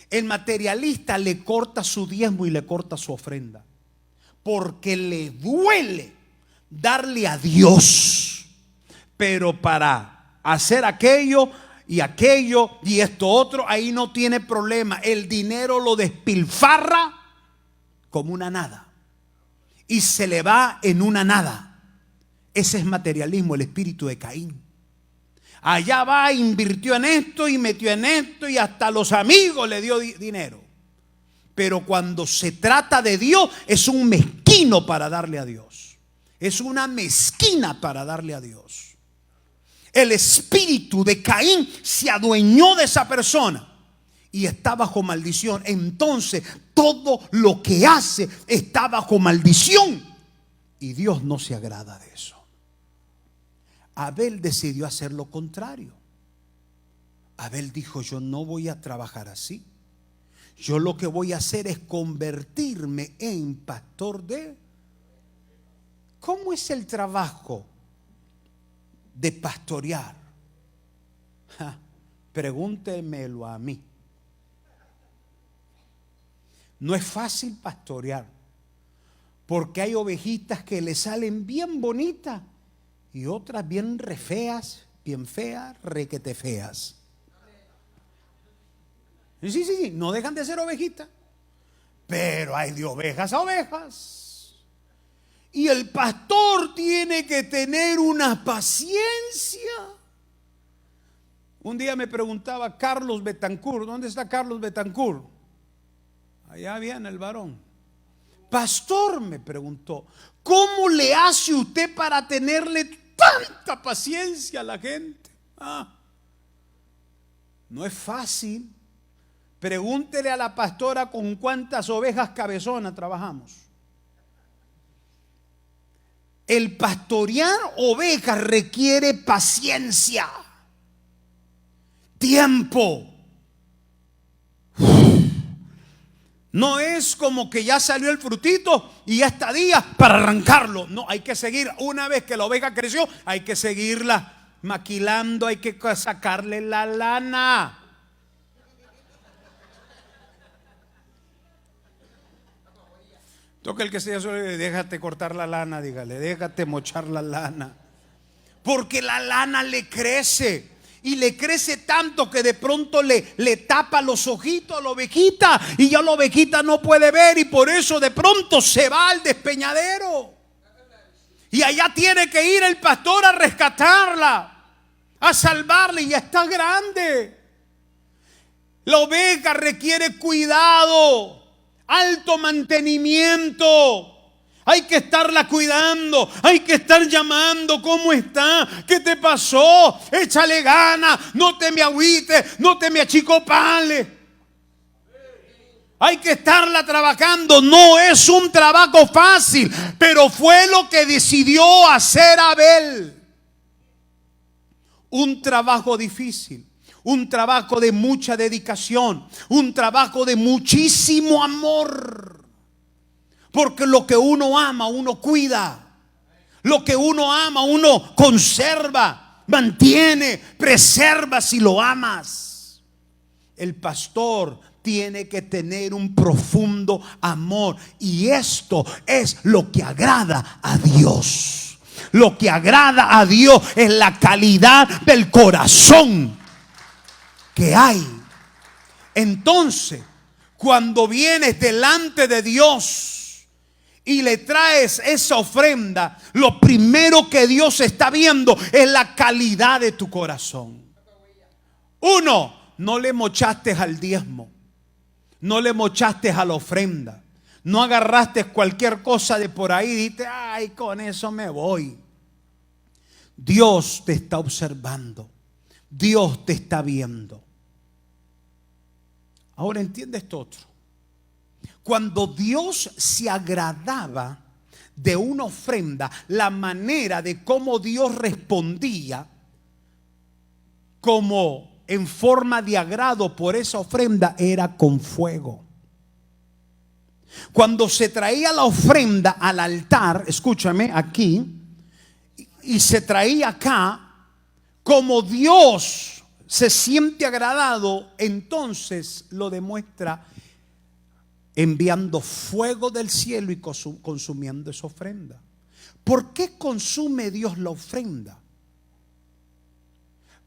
El materialista le corta su diezmo y le corta su ofrenda. Porque le duele darle a Dios, pero para hacer aquello y esto otro, ahí no tiene problema. El dinero lo despilfarra como una nada y se le va en una nada. Ese es materialismo, el espíritu de Caín. Allá va, invirtió en esto y metió en esto y hasta a los amigos le dio dinero. Pero cuando se trata de Dios, es un mezquino para darle a Dios. Es una mezquina para darle a Dios. El espíritu de Caín se adueñó de esa persona y está bajo maldición. Entonces todo lo que hace está bajo maldición y Dios no se agrada de eso. Abel decidió hacer lo contrario. Abel dijo: yo no voy a trabajar así. Yo lo que voy a hacer es convertirme en pastor de... ¿Cómo es el trabajo de pastorear? Pregúntemelo a mí. No es fácil pastorear, porque hay ovejitas que le salen bien bonitas y otras bien re feas, bien feas, requete feas. Sí, no dejan de ser ovejitas, pero hay de ovejas a ovejas. Y el pastor tiene que tener una paciencia. Un día me preguntaba Carlos Betancourt: ¿dónde está Carlos Betancourt? Allá viene el varón. Pastor, me preguntó, ¿cómo le hace usted para tenerle tanta paciencia a la gente? No es fácil. Pregúntele a la pastora con cuántas ovejas cabezonas trabajamos. El pastorear ovejas requiere paciencia, tiempo. No es como que ya salió el frutito y ya está día para arrancarlo. No, hay que seguir. Una vez que la oveja creció, hay que seguirla maquilando, hay que sacarle la lana. Toca el que sea solo, déjate cortar la lana, dígale, déjate mochar la lana. Porque la lana le crece. Y le crece tanto que de pronto le tapa los ojitos a la ovejita y ya la ovejita no puede ver, y por eso de pronto se va al despeñadero. Y allá tiene que ir el pastor a rescatarla, a salvarla, y ya está grande. La oveja requiere cuidado, alto mantenimiento. Hay que estarla cuidando, hay que estar llamando: ¿cómo está? ¿Qué te pasó? Échale ganas, no te me agüites, no te me achicopales. Hay que estarla trabajando. No es un trabajo fácil, pero fue lo que decidió hacer Abel. Un trabajo difícil, un trabajo de mucha dedicación, un trabajo de muchísimo amor. Porque lo que uno ama, uno cuida. Lo que uno ama, uno conserva. mantiene, preserva si lo amas. El pastor tiene que tener un profundo amor, y esto es lo que agrada a Dios. Lo que agrada a Dios es la calidad del corazón que hay. Entonces, cuando vienes delante de Dios y le traes esa ofrenda, lo primero que Dios está viendo es la calidad de tu corazón. Uno, no le mochaste al diezmo, no le mochaste a la ofrenda, no agarraste cualquier cosa de por ahí y dijiste, ay, con eso me voy. Dios te está observando, Dios te está viendo. Ahora entiende esto otro. Cuando Dios se agradaba de una ofrenda, la manera de cómo Dios respondía como en forma de agrado por esa ofrenda era con fuego. Cuando se traía la ofrenda al altar, escúchame aquí, y se traía acá, como Dios se siente agradado, entonces lo demuestra enviando fuego del cielo y consumiendo esa ofrenda. ¿Por qué consume Dios la ofrenda?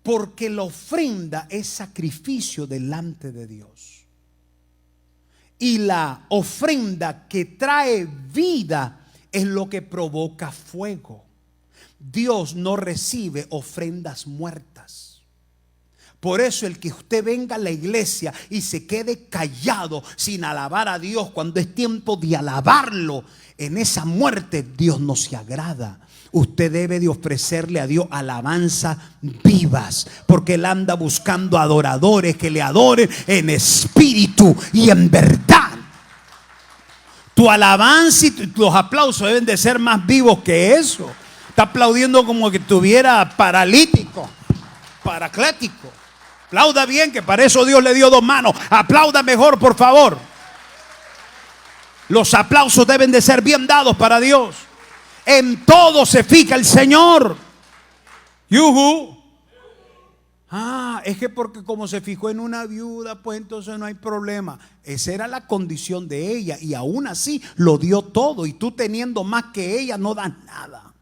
Porque la ofrenda es sacrificio delante de Dios. Y la ofrenda que trae vida es lo que provoca fuego. Dios no recibe ofrendas muertas. Por eso el que usted venga a la iglesia y se quede callado sin alabar a Dios cuando es tiempo de alabarlo, en esa muerte Dios no se agrada. Usted debe de ofrecerle a Dios alabanza vivas, porque Él anda buscando adoradores que le adoren en espíritu y en verdad. Tu alabanza y los aplausos deben de ser más vivos que eso. Está aplaudiendo como que estuviera paralítico, paraclético. Aplauda bien, que para eso Dios le dio dos manos. Aplauda mejor, por favor. Los aplausos deben de ser bien dados para Dios. En todo se fija el Señor. Yuhu. Es que porque como se fijó en una viuda, pues entonces no hay problema. Esa era la condición de ella, y aún así lo dio todo. Y tú teniendo más que ella no das nada.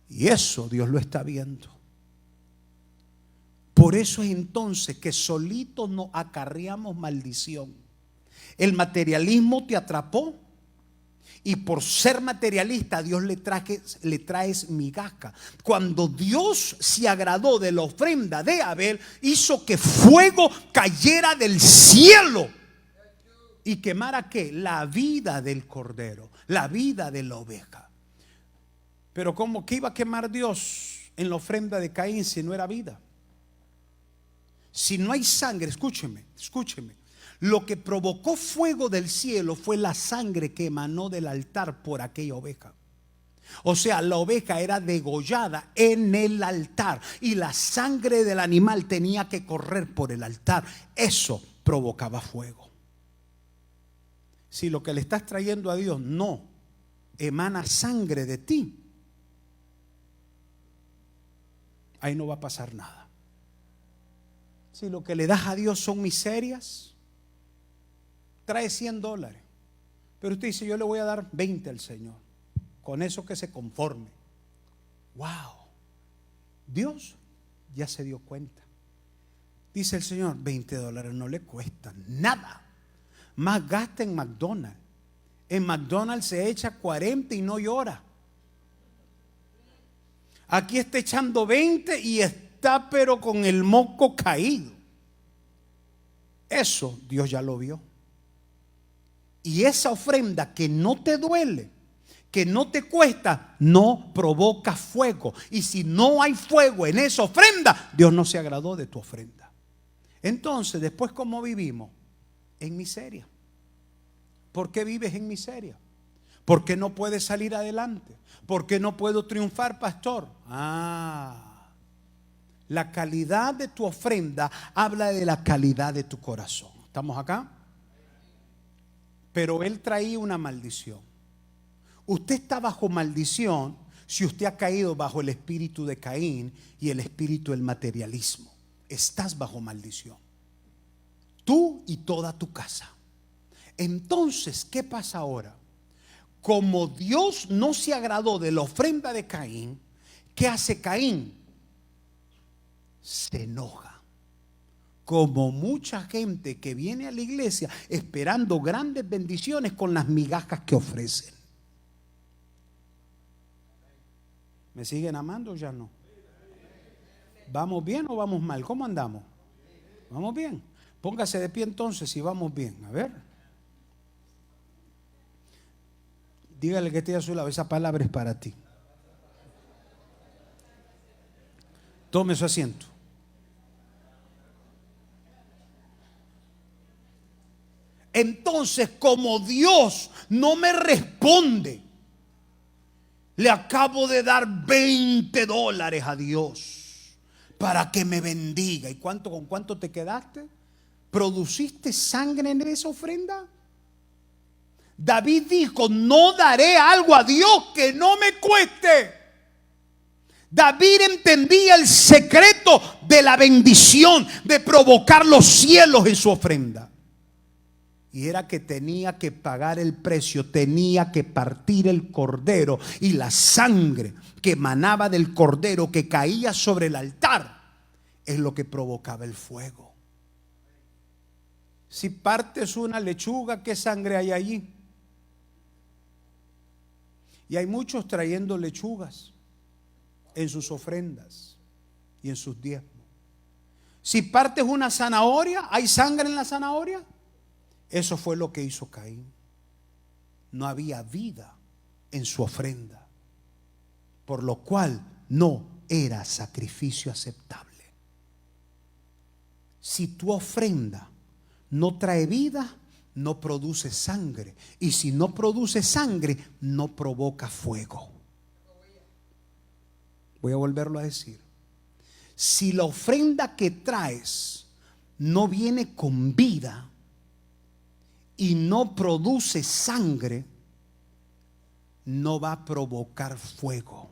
Y eso Dios lo está viendo. Por eso es entonces que solitos nos acarreamos maldición. El materialismo te atrapó, y por ser materialista a Dios le traes migaja. Cuando Dios se agradó de la ofrenda de Abel, hizo que fuego cayera del cielo y quemara ¿qué? La vida del cordero, la vida de la oveja. Pero ¿cómo que iba a quemar Dios en la ofrenda de Caín si no era vida? Si no hay sangre, escúcheme. Lo que provocó fuego del cielo fue la sangre que emanó del altar por aquella oveja. O sea, la oveja era degollada en el altar y la sangre del animal tenía que correr por el altar. Eso provocaba fuego. Si lo que le estás trayendo a Dios no emana sangre de ti, ahí no va a pasar nada. Si lo que le das a Dios son miserias, trae $100, pero usted dice, yo le voy a dar 20 al Señor, con eso que se conforme. Wow, Dios ya se dio cuenta. Dice el Señor, $20 no le cuestan nada, más gasta en McDonald's. En McDonald's se echa 40 y no llora. Aquí está echando 20 y está pero con el moco caído. Eso Dios ya lo vio. Y esa ofrenda que no te duele, que no te cuesta, no provoca fuego. Y si no hay fuego en esa ofrenda, Dios no se agradó de tu ofrenda. Entonces, después, ¿cómo vivimos? En miseria. ¿Por qué vives en miseria? ¿Por qué no puedes salir adelante? ¿Por qué no puedo triunfar, pastor? La calidad de tu ofrenda habla de la calidad de tu corazón. ¿Estamos acá? Pero él traía una maldición. Usted está bajo maldición si usted ha caído bajo el espíritu de Caín y el espíritu del materialismo. Estás bajo maldición, tú y toda tu casa. Entonces, ¿qué pasa ahora? Como Dios no se agradó de la ofrenda de Caín, ¿qué hace Caín? Se enoja. Como mucha gente que viene a la iglesia esperando grandes bendiciones con las migajas que ofrecen. ¿Me siguen amando o ya no? ¿Vamos bien o vamos mal? ¿Cómo andamos? ¿Vamos bien? Póngase de pie entonces si vamos bien. A ver. Dígale que esté a su lado. Esa palabra es para ti. Tome su asiento. Entonces, como Dios no me responde, le acabo de dar $20 a Dios para que me bendiga. ¿Y con cuánto te quedaste? ¿Produciste sangre en esa ofrenda? David dijo: no daré algo a Dios que no me cueste. David entendía el secreto de la bendición, de provocar los cielos en su ofrenda. Y era que tenía que pagar el precio, tenía que partir el cordero, y la sangre que emanaba del cordero que caía sobre el altar es lo que provocaba el fuego. Si partes una lechuga, ¿qué sangre hay allí? Y hay muchos trayendo lechugas en sus ofrendas y en sus diezmos. Si partes una zanahoria, ¿hay sangre en la zanahoria? Eso fue lo que hizo Caín. No había vida en su ofrenda, por lo cual no era sacrificio aceptable. Si tu ofrenda no trae vida, no produce sangre. Y si no produce sangre, no provoca fuego. Voy a volverlo a decir. Si la ofrenda que traes no viene con vida y no produce sangre, no va a provocar fuego.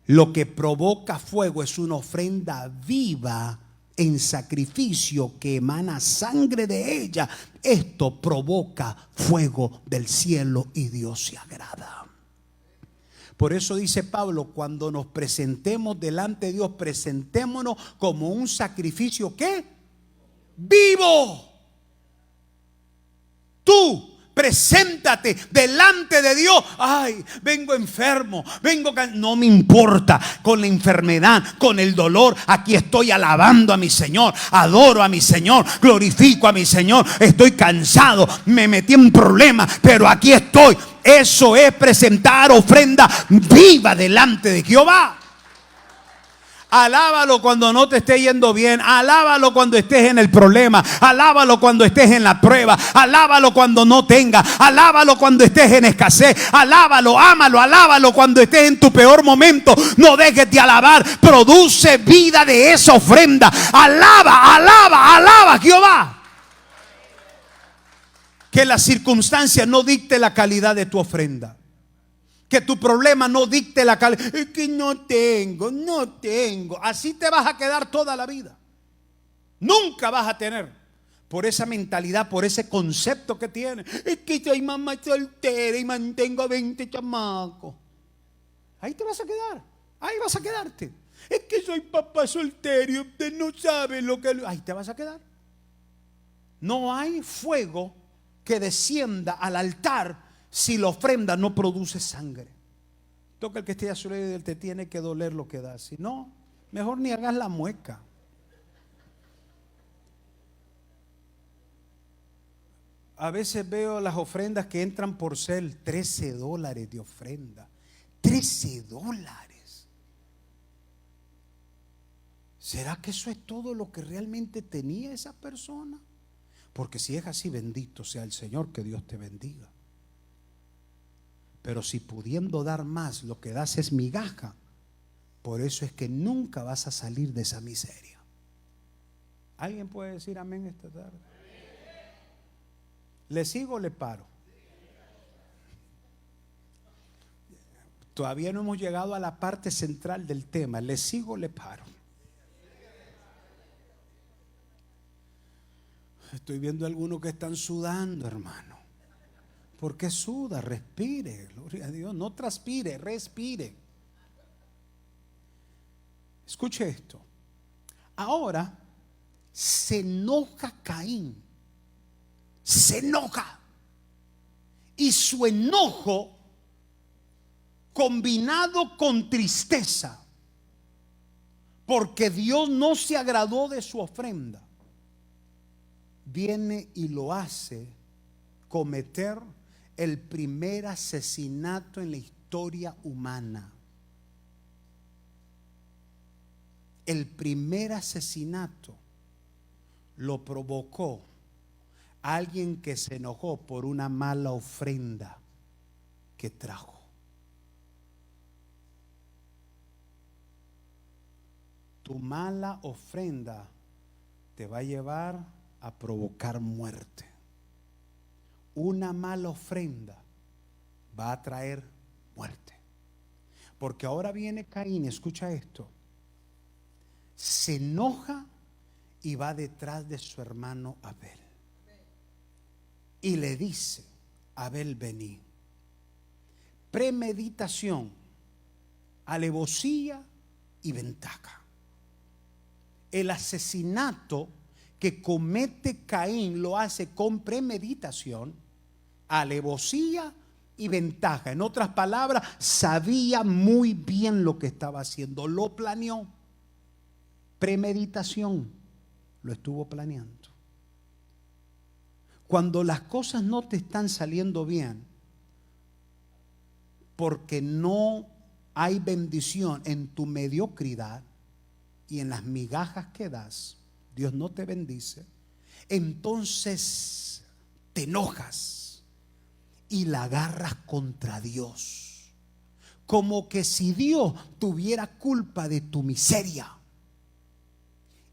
Lo que provoca fuego es una ofrenda viva en sacrificio que emana sangre de ella. Esto provoca fuego del cielo y Dios se agrada. Por eso dice Pablo: cuando nos presentemos delante de Dios, presentémonos como un sacrificio ¿qué? Vivo. Tú preséntate delante de Dios. Ay, vengo enfermo, no me importa, con la enfermedad, con el dolor, aquí estoy alabando a mi Señor, adoro a mi Señor, glorifico a mi Señor. Estoy cansado, me metí en problemas, pero aquí estoy. Eso es presentar ofrenda viva delante de Jehová. Alábalo cuando no te esté yendo bien. Alábalo cuando estés en el problema. Alábalo cuando estés en la prueba. Alábalo cuando no tengas. Alábalo cuando estés en escasez. Alábalo, ámalo, alábalo cuando estés en tu peor momento. No dejes de alabar. Produce vida de esa ofrenda. Alaba, alaba, alaba a Jehová. Que la circunstancia no dicte la calidad de tu ofrenda. Que tu problema no dicte la calidad. Es que no tengo. Así te vas a quedar toda la vida. Nunca vas a tener. Por esa mentalidad, por ese concepto que tienes. Es que soy mamá soltera y mantengo 20 chamacos. Ahí te vas a quedar. Ahí vas a quedarte. Es que soy papá soltero y usted no sabe lo que... Ahí te vas a quedar. No hay fuego que descienda al altar si la ofrenda no produce sangre. Toca el que esté a su lado y él: te tiene que doler lo que das. Si no, mejor ni hagas la mueca. A veces veo las ofrendas que entran por cel, $13 de ofrenda. $13. ¿Será que eso es todo lo que realmente tenía esa persona? Porque si es así, bendito sea el Señor, que Dios te bendiga. Pero si pudiendo dar más, lo que das es migaja, por eso es que nunca vas a salir de esa miseria. ¿Alguien puede decir amén esta tarde? ¿Le sigo o le paro? Todavía no hemos llegado a la parte central del tema. ¿Le sigo o le paro? Estoy viendo algunos que están sudando, hermano. ¿Por qué suda? Respire, gloria a Dios. No transpire, respire. Escuche esto. Ahora se enoja Caín. Se enoja. Y su enojo, combinado con tristeza, porque Dios no se agradó de su ofrenda, viene y lo hace cometer el primer asesinato en la historia humana. El primer asesinato lo provocó alguien que se enojó por una mala ofrenda que trajo. Tu mala ofrenda te va a llevar a provocar muerte. Una mala ofrenda va a traer muerte. Porque ahora viene Caín, escucha esto. Se enoja y va detrás de su hermano Abel. Y le dice: Abel, vení. Premeditación, alevosía y ventaja. El asesinato que comete Caín lo hace con premeditación, alevosía y ventaja. En otras palabras, sabía muy bien lo que estaba haciendo. Lo planeó. Premeditación, lo estuvo planeando. Cuando las cosas no te están saliendo bien, porque no hay bendición en tu mediocridad y en las migajas que das, Dios no te bendice, entonces te enojas y la agarras contra Dios, como que si Dios tuviera culpa de tu miseria.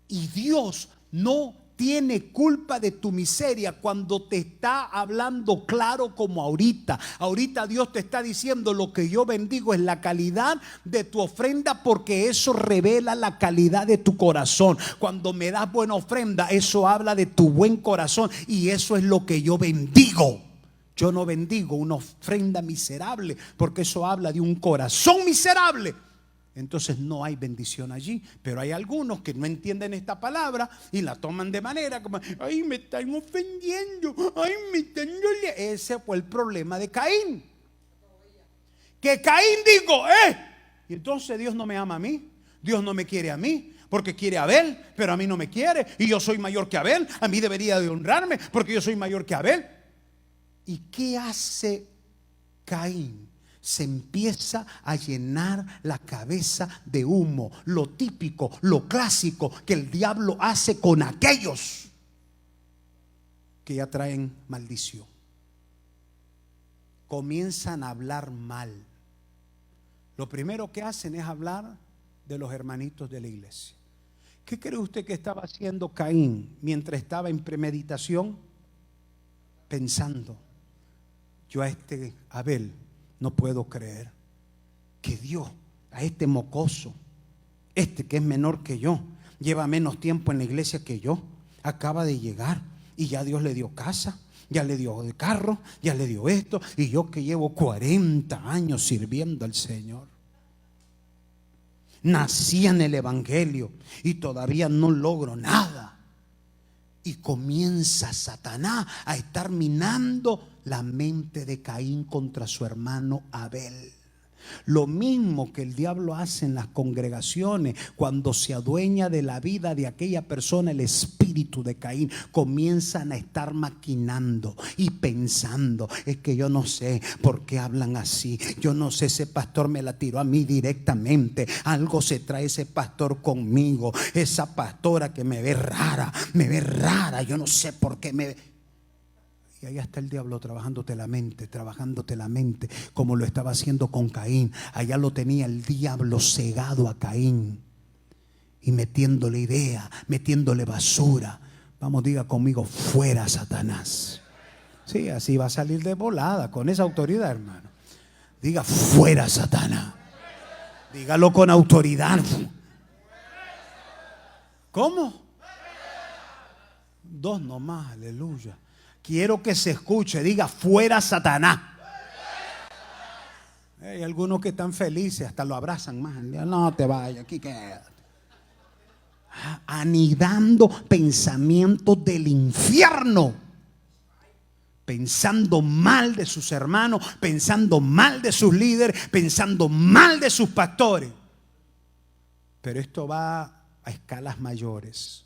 Y Dios no tiene culpa de tu miseria cuando te está hablando claro como ahorita. Ahorita Dios te está diciendo: lo que yo bendigo es la calidad de tu ofrenda, porque eso revela la calidad de tu corazón. Cuando me das buena ofrenda, eso habla de tu buen corazón, y eso es lo que yo bendigo. Yo no bendigo una ofrenda miserable, porque eso habla de un corazón miserable. Entonces no hay bendición allí. Pero hay algunos que no entienden esta palabra y la toman de manera como: ay, me están ofendiendo, ay, me están doliendo. Ese fue el problema de Caín. Que Caín dijo: y entonces Dios no me ama a mí, Dios no me quiere a mí, porque quiere a Abel, pero a mí no me quiere, y yo soy mayor que Abel. A mí debería de honrarme porque yo soy mayor que Abel. ¿Y qué hace Caín? Se empieza a llenar la cabeza de humo. Lo típico, lo clásico que el diablo hace con aquellos que ya traen maldición. Comienzan a hablar mal. Lo primero que hacen es hablar de los hermanitos de la iglesia. ¿Qué cree usted que estaba haciendo Caín mientras estaba en premeditación? Pensando: yo a este Abel no puedo creer que Dios, a este mocoso, este que es menor que yo, lleva menos tiempo en la iglesia que yo, acaba de llegar y ya Dios le dio casa, ya le dio carro, ya le dio esto, y yo que llevo 40 años sirviendo al Señor. Nací en el evangelio y todavía no logro nada. Y comienza Satanás a estar minando la mente de Caín contra su hermano Abel. Lo mismo que el diablo hace en las congregaciones cuando se adueña de la vida de aquella persona. El espíritu de Caín comienzan a estar maquinando y pensando: es que yo no sé por qué hablan así, yo no sé, ese pastor me la tiró a mí directamente, algo se trae ese pastor conmigo, esa pastora que me ve rara, yo no sé por qué me ve. Y ahí está el diablo trabajándote la mente, como lo estaba haciendo con Caín. Allá lo tenía el diablo cegado a Caín y metiéndole idea, metiéndole basura. Vamos, diga conmigo: fuera, Satanás. Sí, así va a salir de volada con esa autoridad, hermano. Diga, fuera Satanás. Dígalo con autoridad. ¿Cómo? Dos nomás, aleluya. Quiero que se escuche, diga, fuera Satanás. Hay algunos que están felices, hasta lo abrazan más. No te vayas, aquí quédate. Anidando pensamientos del infierno, pensando mal de sus hermanos, pensando mal de sus líderes, pensando mal de sus pastores. Pero esto va a escalas mayores.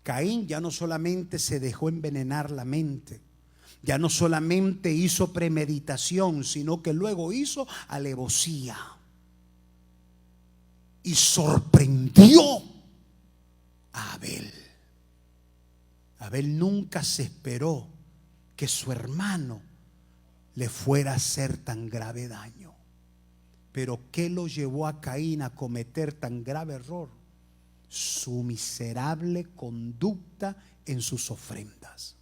Caín ya no solamente se dejó envenenar la mente, ya no solamente hizo premeditación, sino que luego hizo alevosía y sorprendió a Abel. Abel nunca se esperó que su hermano le fuera a hacer tan grave daño. Pero ¿qué lo llevó a Caín a cometer tan grave error? Su miserable conducta en sus ofrendas.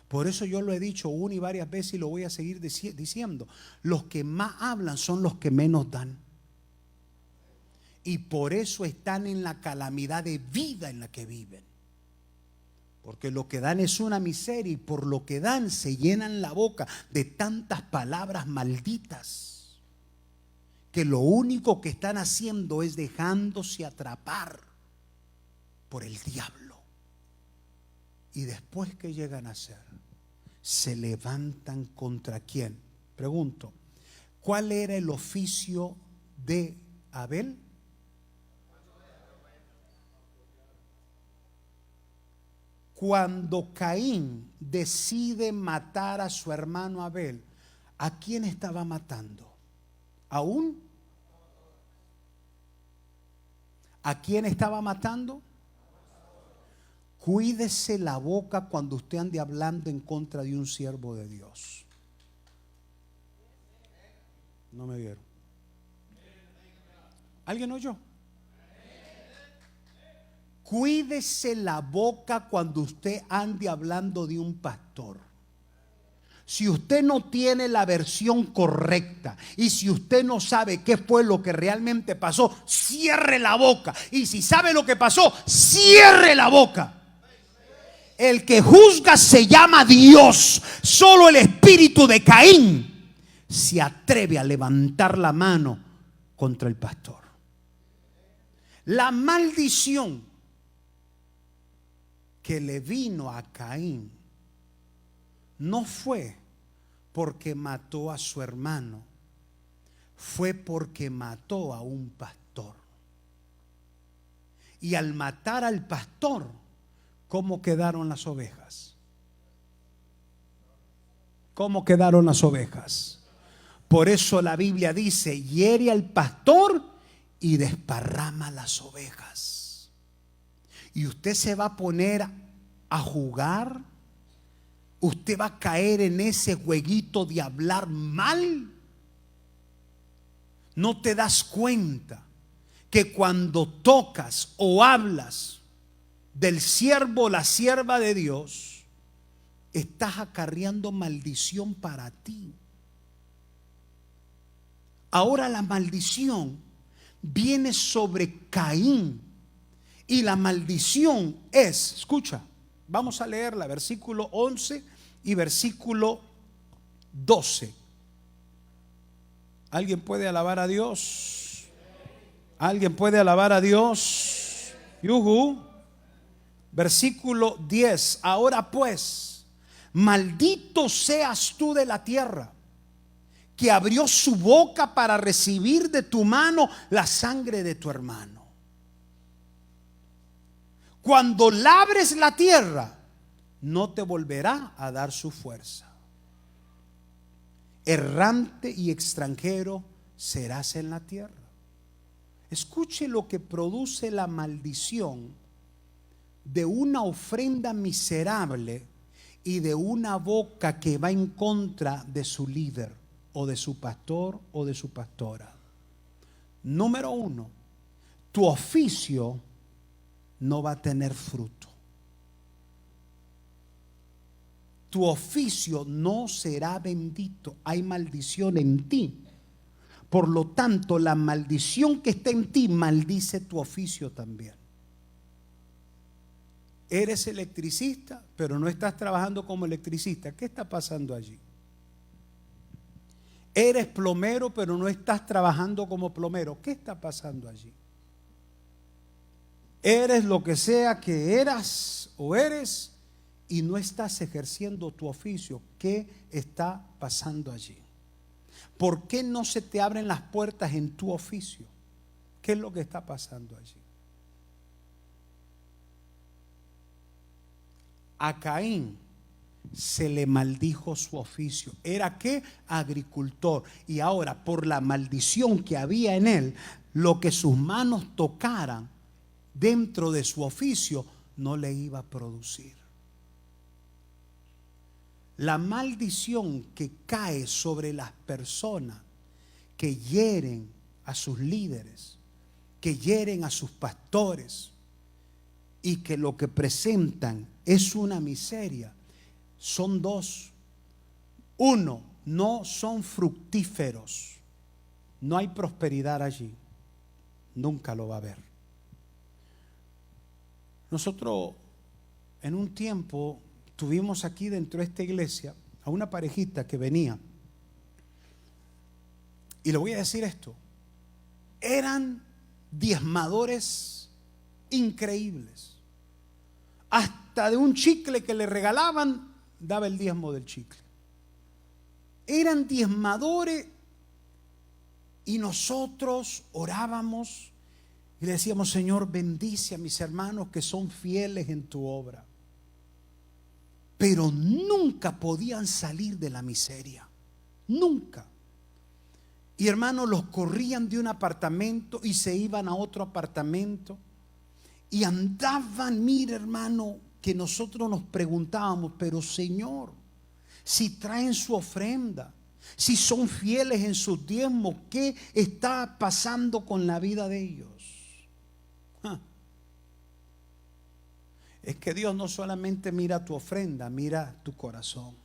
Por eso yo lo he dicho una y varias veces y lo voy a seguir diciendo. Los que más hablan son los que menos dan. Y por eso están en la calamidad de vida en la que viven. Porque lo que dan es una miseria y por lo que dan se llenan la boca de tantas palabras malditas que lo único que están haciendo es dejándose atrapar por el diablo. Y después, ¿qué llegan a hacer? Se levantan contra quién. Pregunto, ¿cuál era el oficio de Abel? Cuando Caín decide matar a su hermano Abel, ¿a quién estaba matando? ¿A quién estaba matando? Cuídese la boca cuando usted ande hablando en contra de un siervo de Dios. No me vieron. ¿Alguien oyó? Cuídese la boca cuando usted ande hablando de un pastor. Si usted no tiene la versión correcta y si usted no sabe qué fue lo que realmente pasó, cierre la boca. Y si sabe lo que pasó, cierre la boca. El que juzga se llama Dios. Solo el espíritu de Caín se atreve a levantar la mano contra el pastor. La maldición que le vino a Caín no fue porque mató a su hermano, fue porque mató a un pastor. Y al matar al pastor, ¿cómo quedaron las ovejas? ¿Cómo quedaron las ovejas? Por eso la Biblia dice, hiere al pastor y desparrama las ovejas. Y usted se va a poner a jugar. Usted va a caer en ese jueguito de hablar mal. No te das cuenta que cuando tocas o hablas del siervo o la sierva de Dios, estás acarreando maldición para ti. Ahora la maldición viene sobre Caín. Y la maldición es, escucha, vamos a leerla, versículo 11 y versículo 12. ¿Alguien puede alabar a Dios? ¿Alguien puede alabar a Dios? Yuhu. Versículo 10. Ahora pues, maldito seas tú de la tierra, que abrió su boca para recibir de tu mano la sangre de tu hermano. Cuando labres la tierra, no te volverá a dar su fuerza. Errante y extranjero serás en la tierra. Escuche lo que produce la maldición de una ofrenda miserable y de una boca que va en contra de su líder o de su pastor o de su pastora. Número uno, tu oficio no va a tener fruto. tu oficio no será bendito. Hay maldición en ti. Por lo tanto, la maldición que está en ti maldice tu oficio también. Eres electricista, pero no estás trabajando como electricista. ¿Qué está pasando allí? Eres plomero, pero no estás trabajando como plomero. ¿Qué está pasando allí? Eres lo que sea que eras o eres y no estás ejerciendo tu oficio. ¿Qué está pasando allí? ¿Por qué no se te abren las puertas en tu oficio? ¿Qué es lo que está pasando allí? A Caín se le maldijo su oficio. ¿Era qué? Agricultor. Y ahora, por la maldición que había en él, lo que sus manos tocaran dentro de su oficio no le iba a producir. La maldición que cae sobre las personas que hieren a sus líderes, que hieren a sus pastores y que lo que presentan es una miseria, son dos. Uno, no son fructíferos. No hay prosperidad allí. Nunca lo va a haber. Nosotros en un tiempo tuvimos aquí dentro de esta iglesia a una parejita que venía. Y le voy a decir esto. Eran diezmadores increíbles. Hasta de un chicle que le regalaban, daba el diezmo del chicle. Eran diezmadores y nosotros orábamos y le decíamos: Señor, bendice a mis hermanos que son fieles en tu obra. Pero nunca podían salir de la miseria. Nunca. Y hermanos, los corrían de un apartamento y se iban a otro apartamento. Y andaban, mira hermano, que nosotros nos preguntábamos: pero Señor, si traen su ofrenda, si son fieles en sus diezmos, ¿qué está pasando con la vida de ellos? Es que Dios no solamente mira tu ofrenda, mira tu corazón.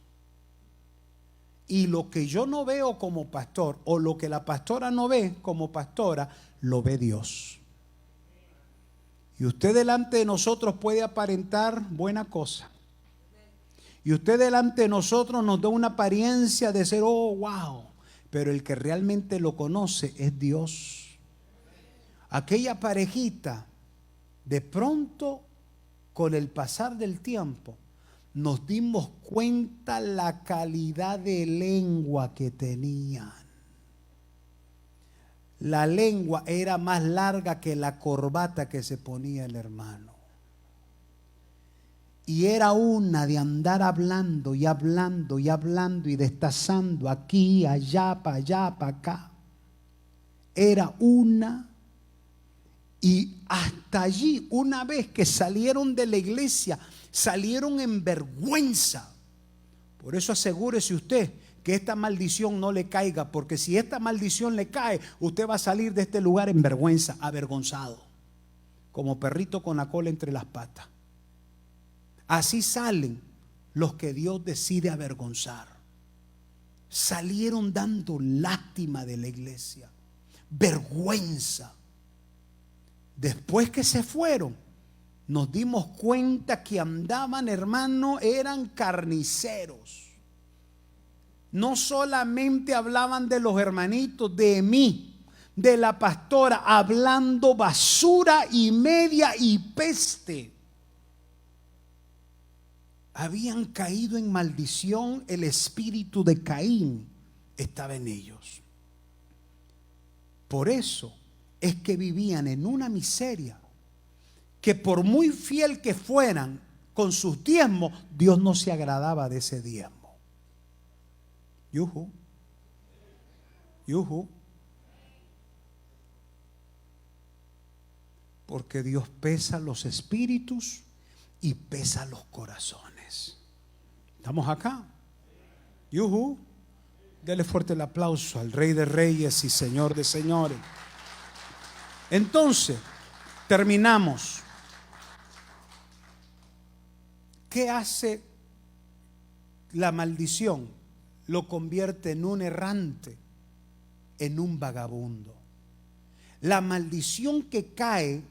Y lo que yo no veo como pastor, o lo que la pastora no ve como pastora, lo ve Dios. Y usted delante de nosotros puede aparentar buena cosa. Y usted delante de nosotros nos da una apariencia de ser, oh, wow. Pero el que realmente lo conoce es Dios. Aquella parejita, de pronto, con el pasar del tiempo, nos dimos cuenta la calidad de lengua que tenían. La lengua era más larga que la corbata que se ponía el hermano. Y era una de andar hablando y hablando y hablando y destazando aquí, allá, para acá. Era una. Y hasta allí, una vez que salieron de la iglesia, salieron en vergüenza. Por eso asegúrese usted que esta maldición no le caiga, porque si esta maldición le cae, usted va a salir de este lugar en vergüenza, avergonzado, como perrito con la cola entre las patas. Así salen los que Dios decide avergonzar. Salieron dando lástima de la iglesia, vergüenza. Después que se fueron, nos dimos cuenta que andaban, hermano, eran carniceros. No solamente hablaban de los hermanitos, de mí, de la pastora, hablando basura y media y peste. Habían caído en maldición, el espíritu de Caín estaba en ellos. Por eso es que vivían en una miseria que por muy fiel que fueran con sus diezmos, Dios no se agradaba de ese diezmo. Yuhu. Yuhu. Porque Dios pesa los espíritus y pesa los corazones. ¿Estamos acá? Yuhu. Dele fuerte el aplauso al Rey de Reyes y Señor de Señores. Entonces, terminamos. ¿Qué hace la maldición lo convierte en un errante, en un vagabundo. La maldición que cae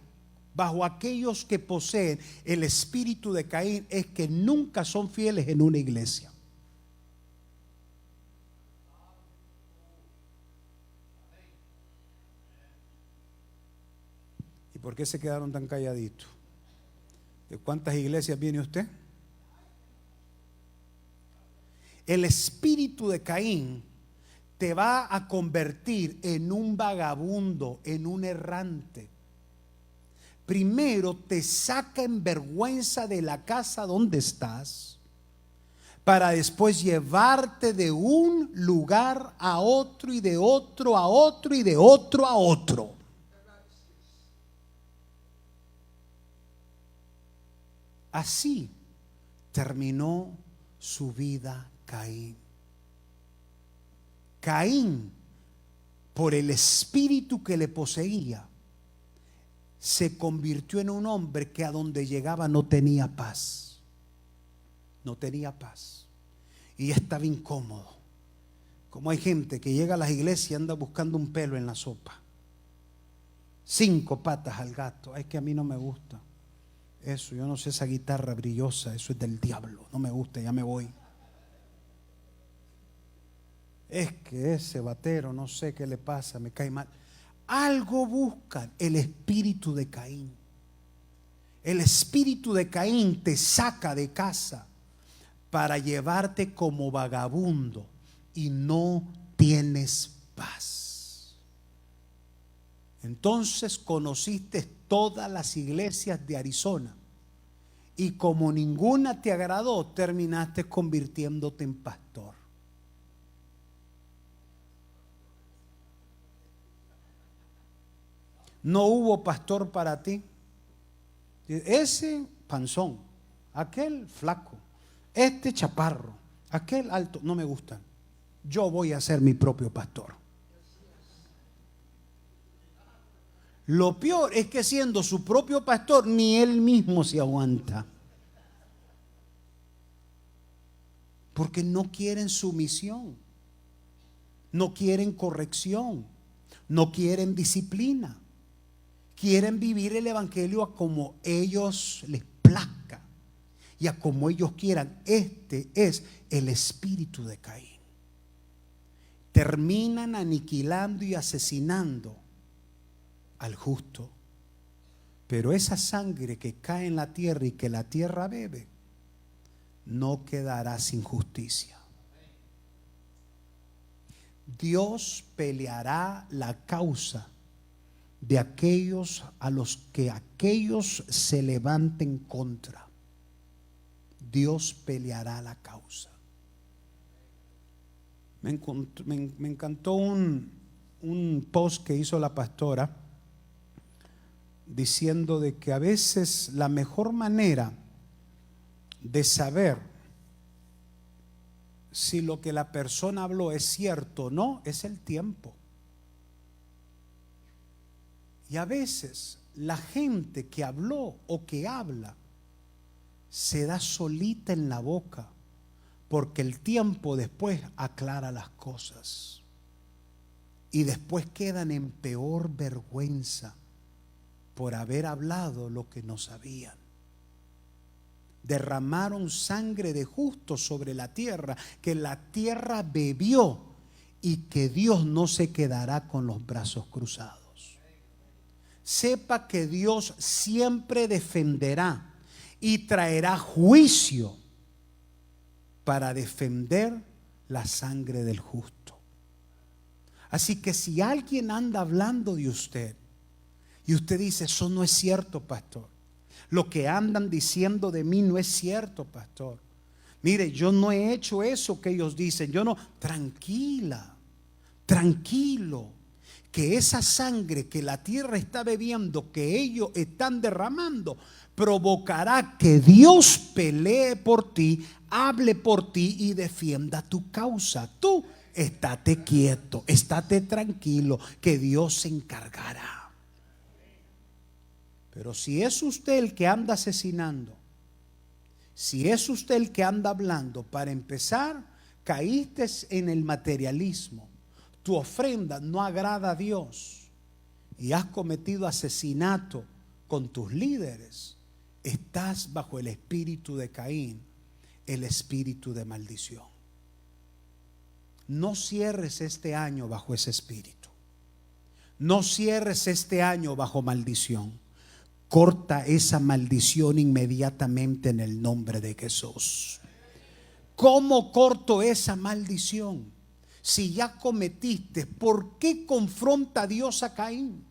bajo aquellos que poseen el espíritu de Caín es que nunca son fieles en una iglesia. ¿Y por qué se quedaron tan calladitos? ¿De cuántas iglesias viene usted? El espíritu de Caín te va a convertir en un vagabundo, en un errante. Primero te saca en vergüenza de la casa donde estás, para después llevarte de un lugar a otro y de otro a otro y de otro a otro. Así terminó su vida Caín. Caín, por el espíritu que le poseía, se convirtió en un hombre que a donde llegaba no tenía paz. No tenía paz. Y estaba incómodo. Como hay gente que llega a las iglesias y anda buscando un pelo en la sopa. 5 patas al gato. Es que a mí no me gusta. Eso, yo no sé, esa guitarra brillosa, eso es del diablo. No me gusta, ya me voy. Es que ese batero, no sé qué le pasa, me cae mal. Algo buscan, el espíritu de Caín. El espíritu de Caín te saca de casa para llevarte como vagabundo y no tienes paz. Entonces conociste todas las iglesias de Arizona y como ninguna te agradó, terminaste convirtiéndote en pastor. No hubo pastor para ti. Ese panzón, aquel flaco, este chaparro, aquel alto, no me gustan. Yo voy a ser mi propio pastor. Lo peor es que siendo su propio pastor, ni él mismo se aguanta. Porque no quieren sumisión, no quieren corrección, no quieren disciplina. Quieren vivir el evangelio a como ellos les plazca y a como ellos quieran. Este es el espíritu de Caín. Terminan aniquilando y asesinando al justo. Pero esa sangre que cae en la tierra y que la tierra bebe, no quedará sin justicia. Dios peleará la causa de aquellos a los que aquellos se levanten contra. Dios peleará la causa. Me encantó un post que hizo la pastora diciendo de que a veces la mejor manera de saber si lo que la persona habló es cierto o no es el tiempo. Y a veces la gente que habló o que habla se da solita en la boca, porque el tiempo después aclara las cosas y después quedan en peor vergüenza por haber hablado lo que no sabían. Derramaron sangre de justos sobre la tierra, que la tierra bebió y que Dios no se quedará con los brazos cruzados. Sepa que Dios siempre defenderá y traerá juicio para defender la sangre del justo. Así que si alguien anda hablando de usted y usted dice, eso no es cierto, pastor, lo que andan diciendo de mí no es cierto, pastor, mire, yo no he hecho eso que ellos dicen, yo no, tranquila, tranquilo, que esa sangre que la tierra está bebiendo, que ellos están derramando, provocará que Dios pelee por ti, hable por ti y defienda tu causa. Tú estate quieto, estate tranquilo, que Dios se encargará. Pero si es usted el que anda asesinando, Si es usted el que anda hablando, para empezar, caíste en el materialismo. Tu ofrenda no agrada a Dios y has cometido asesinato con tus líderes. Estás bajo el espíritu de Caín, el espíritu de maldición. No cierres este año bajo ese espíritu. No cierres este año bajo maldición. Corta esa maldición inmediatamente en el nombre de Jesús. ¿Cómo corto esa maldición? Si ya cometiste, ¿por qué confronta a Dios a Caín?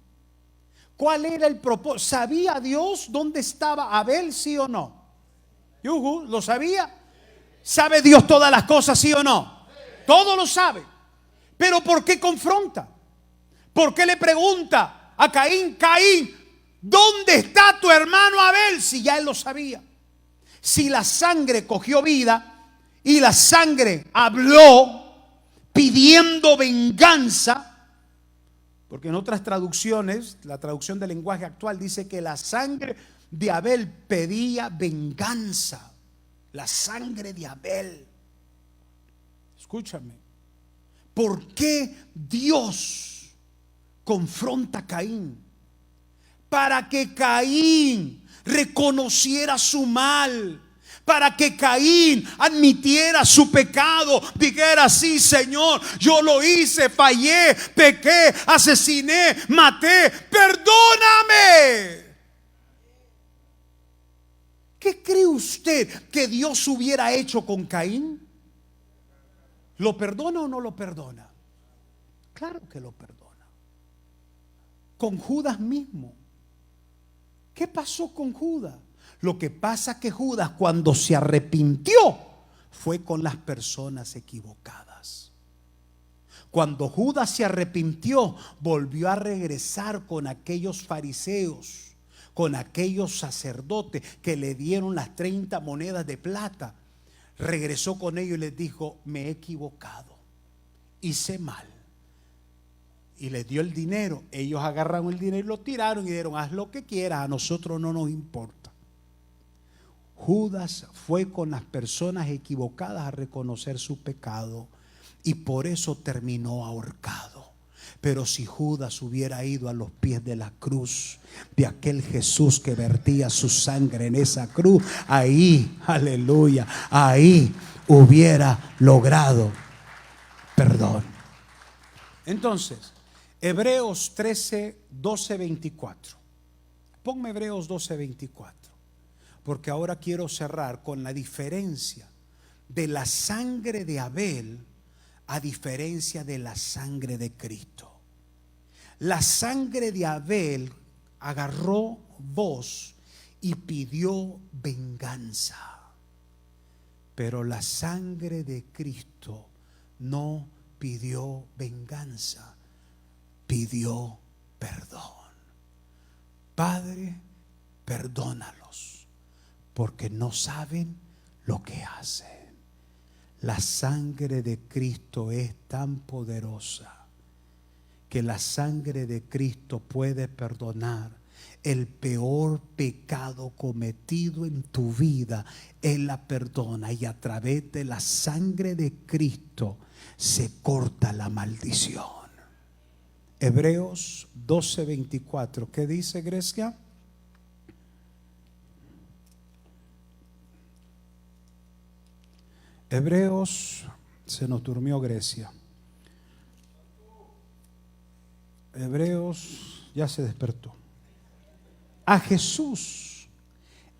¿Cuál era el propósito? ¿Sabía Dios dónde estaba Abel, sí o no? ¿Lo sabía? ¿Sabe Dios todas las cosas, sí o no? Todo lo sabe. Pero ¿por qué confronta? ¿Por qué le pregunta a Caín, Caín, ¿dónde está tu hermano Abel? Si ya él lo sabía. Si la sangre cogió vida y la sangre habló pidiendo venganza, porque en otras traducciones, la traducción del lenguaje actual dice que la sangre de Abel pedía venganza. La sangre de Abel. Escúchame. ¿Por qué Dios confronta a Caín? Para que Caín reconociera su mal, para que Caín admitiera su pecado, dijera: sí, Señor, yo lo hice, fallé, pequé, asesiné, maté, perdóname. ¿Qué cree usted que Dios hubiera hecho con Caín? ¿Lo perdona o no lo perdona? Claro que lo perdona. Con Judas mismo. ¿Qué pasó con Judas? Lo que pasa es que Judas, cuando se arrepintió, fue con las personas equivocadas. Cuando Judas se arrepintió, volvió a regresar con aquellos fariseos, con aquellos sacerdotes que le dieron las 30 monedas de plata. Regresó con ellos y les dijo: me he equivocado, hice mal. Y les dio el dinero. Ellos agarraron el dinero y lo tiraron y dijeron: haz lo que quieras, a nosotros no nos importa. Judas fue con las personas equivocadas a reconocer su pecado y por eso terminó ahorcado. Pero si Judas hubiera ido a los pies de la cruz de aquel Jesús que vertía su sangre en esa cruz, ahí, aleluya, ahí hubiera logrado perdón. Entonces, Hebreos 13, 12, 24. Ponme Hebreos 12, 24. Porque ahora quiero cerrar con la diferencia de la sangre de Abel a diferencia de la sangre de Cristo. La sangre de Abel agarró voz y pidió venganza. Pero la sangre de Cristo no pidió venganza, pidió perdón. Padre, perdónalos, porque no saben lo que hacen. La sangre de Cristo es tan poderosa que la sangre de Cristo puede perdonar el peor pecado cometido en tu vida. Él la perdona y a través de la sangre de Cristo se corta la maldición. Hebreos 12, 24. ¿Qué dice, Grecia? Hebreos, se nos durmió Grecia. Hebreos ya se despertó. A Jesús,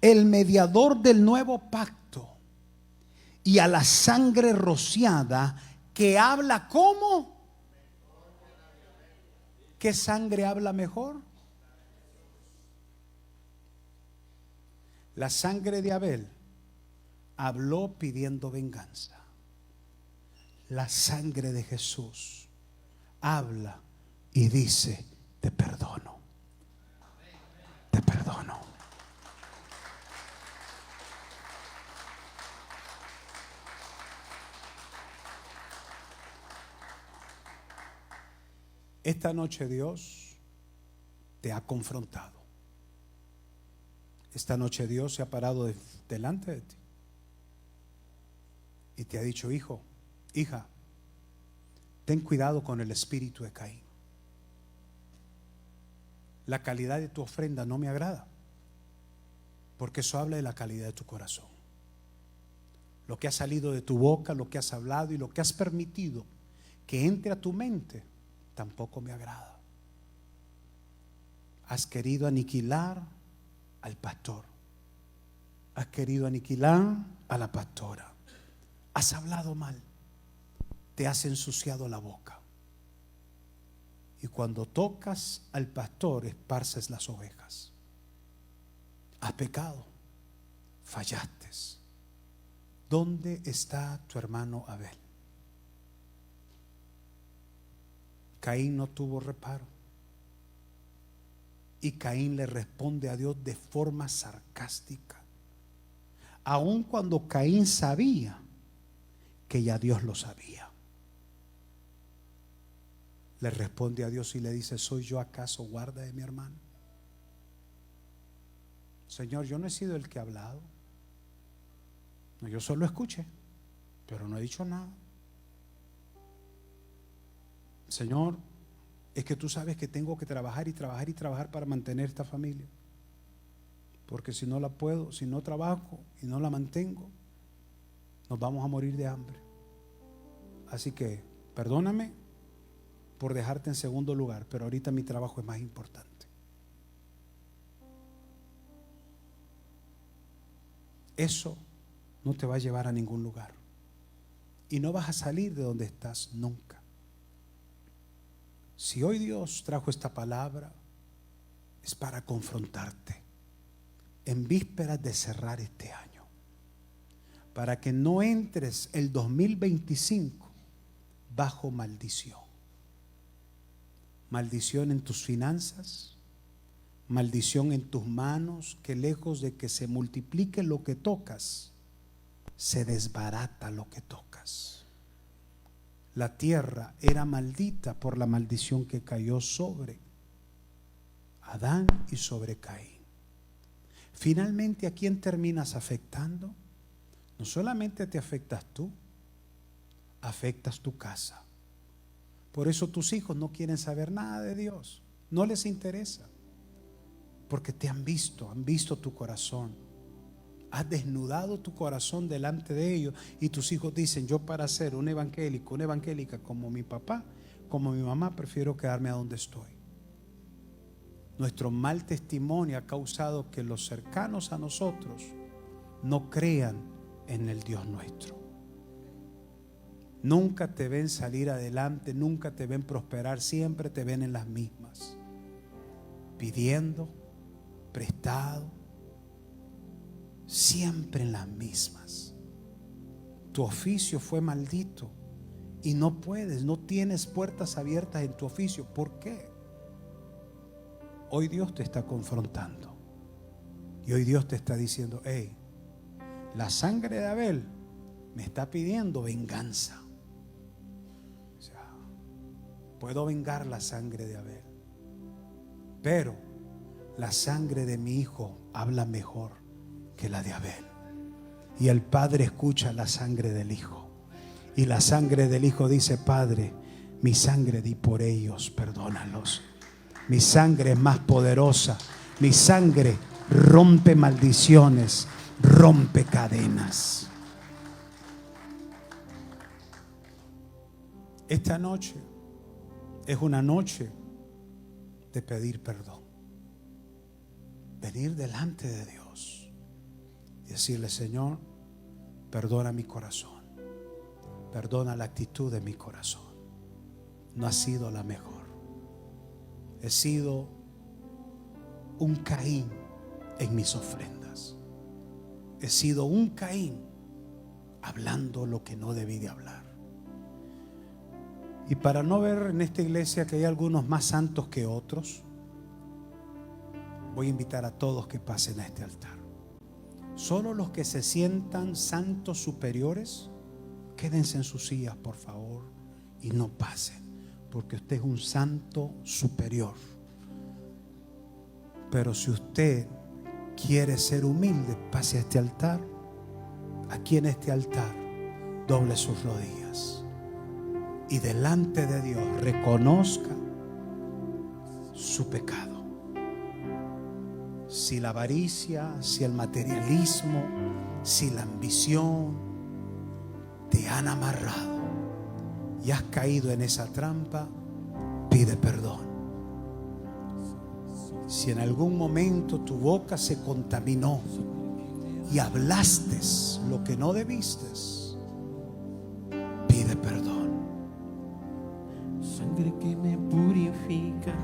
el mediador del nuevo pacto, y a la sangre rociada que habla ¿cómo? ¿Qué sangre habla mejor? La sangre de Abel habló pidiendo venganza. La sangre de Jesús habla y dice: te perdono, te perdono. Esta noche Dios te ha confrontado. Esta noche Dios se ha parado delante de ti y te ha dicho: hijo, hija, ten cuidado con el espíritu de Caín. La calidad de tu ofrenda no me agrada, porque eso habla de la calidad de tu corazón. Lo que ha salido de tu boca, lo que has hablado y lo que has permitido que entre a tu mente, tampoco me agrada. Has querido aniquilar al pastor, has querido aniquilar a la pastora, has hablado mal, te has ensuciado la boca, y cuando tocas al pastor esparces las ovejas. Has pecado, fallaste. ¿Dónde está tu hermano Abel? Caín no tuvo reparo, y Caín le responde a Dios de forma sarcástica, aun cuando Caín sabía que ya Dios lo sabía. Le responde a Dios y le dice: ¿soy yo acaso guarda de mi hermano? Señor, yo no he sido el que ha hablado. No, yo solo escuché, pero no he dicho nada. Señor, es que tú sabes que tengo que trabajar y trabajar y trabajar para mantener esta familia, porque si no la puedo, si no trabajo y no la mantengo, nos vamos a morir de hambre. Así que perdóname por dejarte en segundo lugar, pero ahorita mi trabajo es más importante. Eso no te va a llevar a ningún lugar, y no vas a salir de donde estás nunca. Si hoy Dios trajo esta palabra, es para confrontarte en vísperas de cerrar este año, para que no entres el 2025 bajo maldición. Maldición en tus finanzas, maldición en tus manos, que lejos de que se multiplique lo que tocas, se desbarata lo que tocas. La tierra era maldita por la maldición que cayó sobre Adán y sobre Caín. Finalmente, ¿a quién terminas afectando? No solamente te afectas tú, afectas tu casa. Por eso tus hijos no quieren saber nada de Dios, no les interesa, porque te han visto tu corazón. Has desnudado tu corazón delante de ellos, y tus hijos dicen: yo, para ser un evangélico, una evangélica como mi papá, como mi mamá, prefiero quedarme a donde estoy. Nuestro mal testimonio ha causado que los cercanos a nosotros no crean en el Dios nuestro. Nunca te ven salir adelante, nunca te ven prosperar, siempre te ven en las mismas, pidiendo, prestado, siempre en las mismas. Tu oficio fue maldito y no tienes puertas abiertas en tu oficio. ¿Por qué? Hoy Dios te está confrontando, y hoy Dios te está diciendo: hey, la sangre de Abel me está pidiendo venganza. O sea, puedo vengar la sangre de Abel, pero la sangre de mi hijo habla mejor que la de Abel. Y el padre escucha la sangre del hijo, y la sangre del hijo dice: Padre, mi sangre di por ellos, perdónalos. Mi sangre es más poderosa, mi sangre rompe maldiciones, rompe cadenas. Esta noche es una noche de pedir perdón, venir delante de Dios y decirle: Señor, perdona mi corazón, perdona la actitud de mi corazón. No ha sido la mejor. He sido un Caín en mis ofrendas. He sido un Caín hablando lo que no debí de hablar. Y para no ver en esta iglesia que hay algunos más santos que otros, voy a invitar a todos que pasen a este altar. Solo los que se sientan santos superiores, quédense en sus sillas, por favor, y no pasen, porque usted es un santo superior. Pero si usted quiere ser humilde, pase a este altar. Aquí en este altar doble sus rodillas y delante de Dios reconozca su pecado. Si la avaricia, si el materialismo, si la ambición te han amarrado y has caído en esa trampa, pide perdón. Si en algún momento tu boca se contaminó y hablaste lo que no debiste, pide perdón. Sangre que me purifica.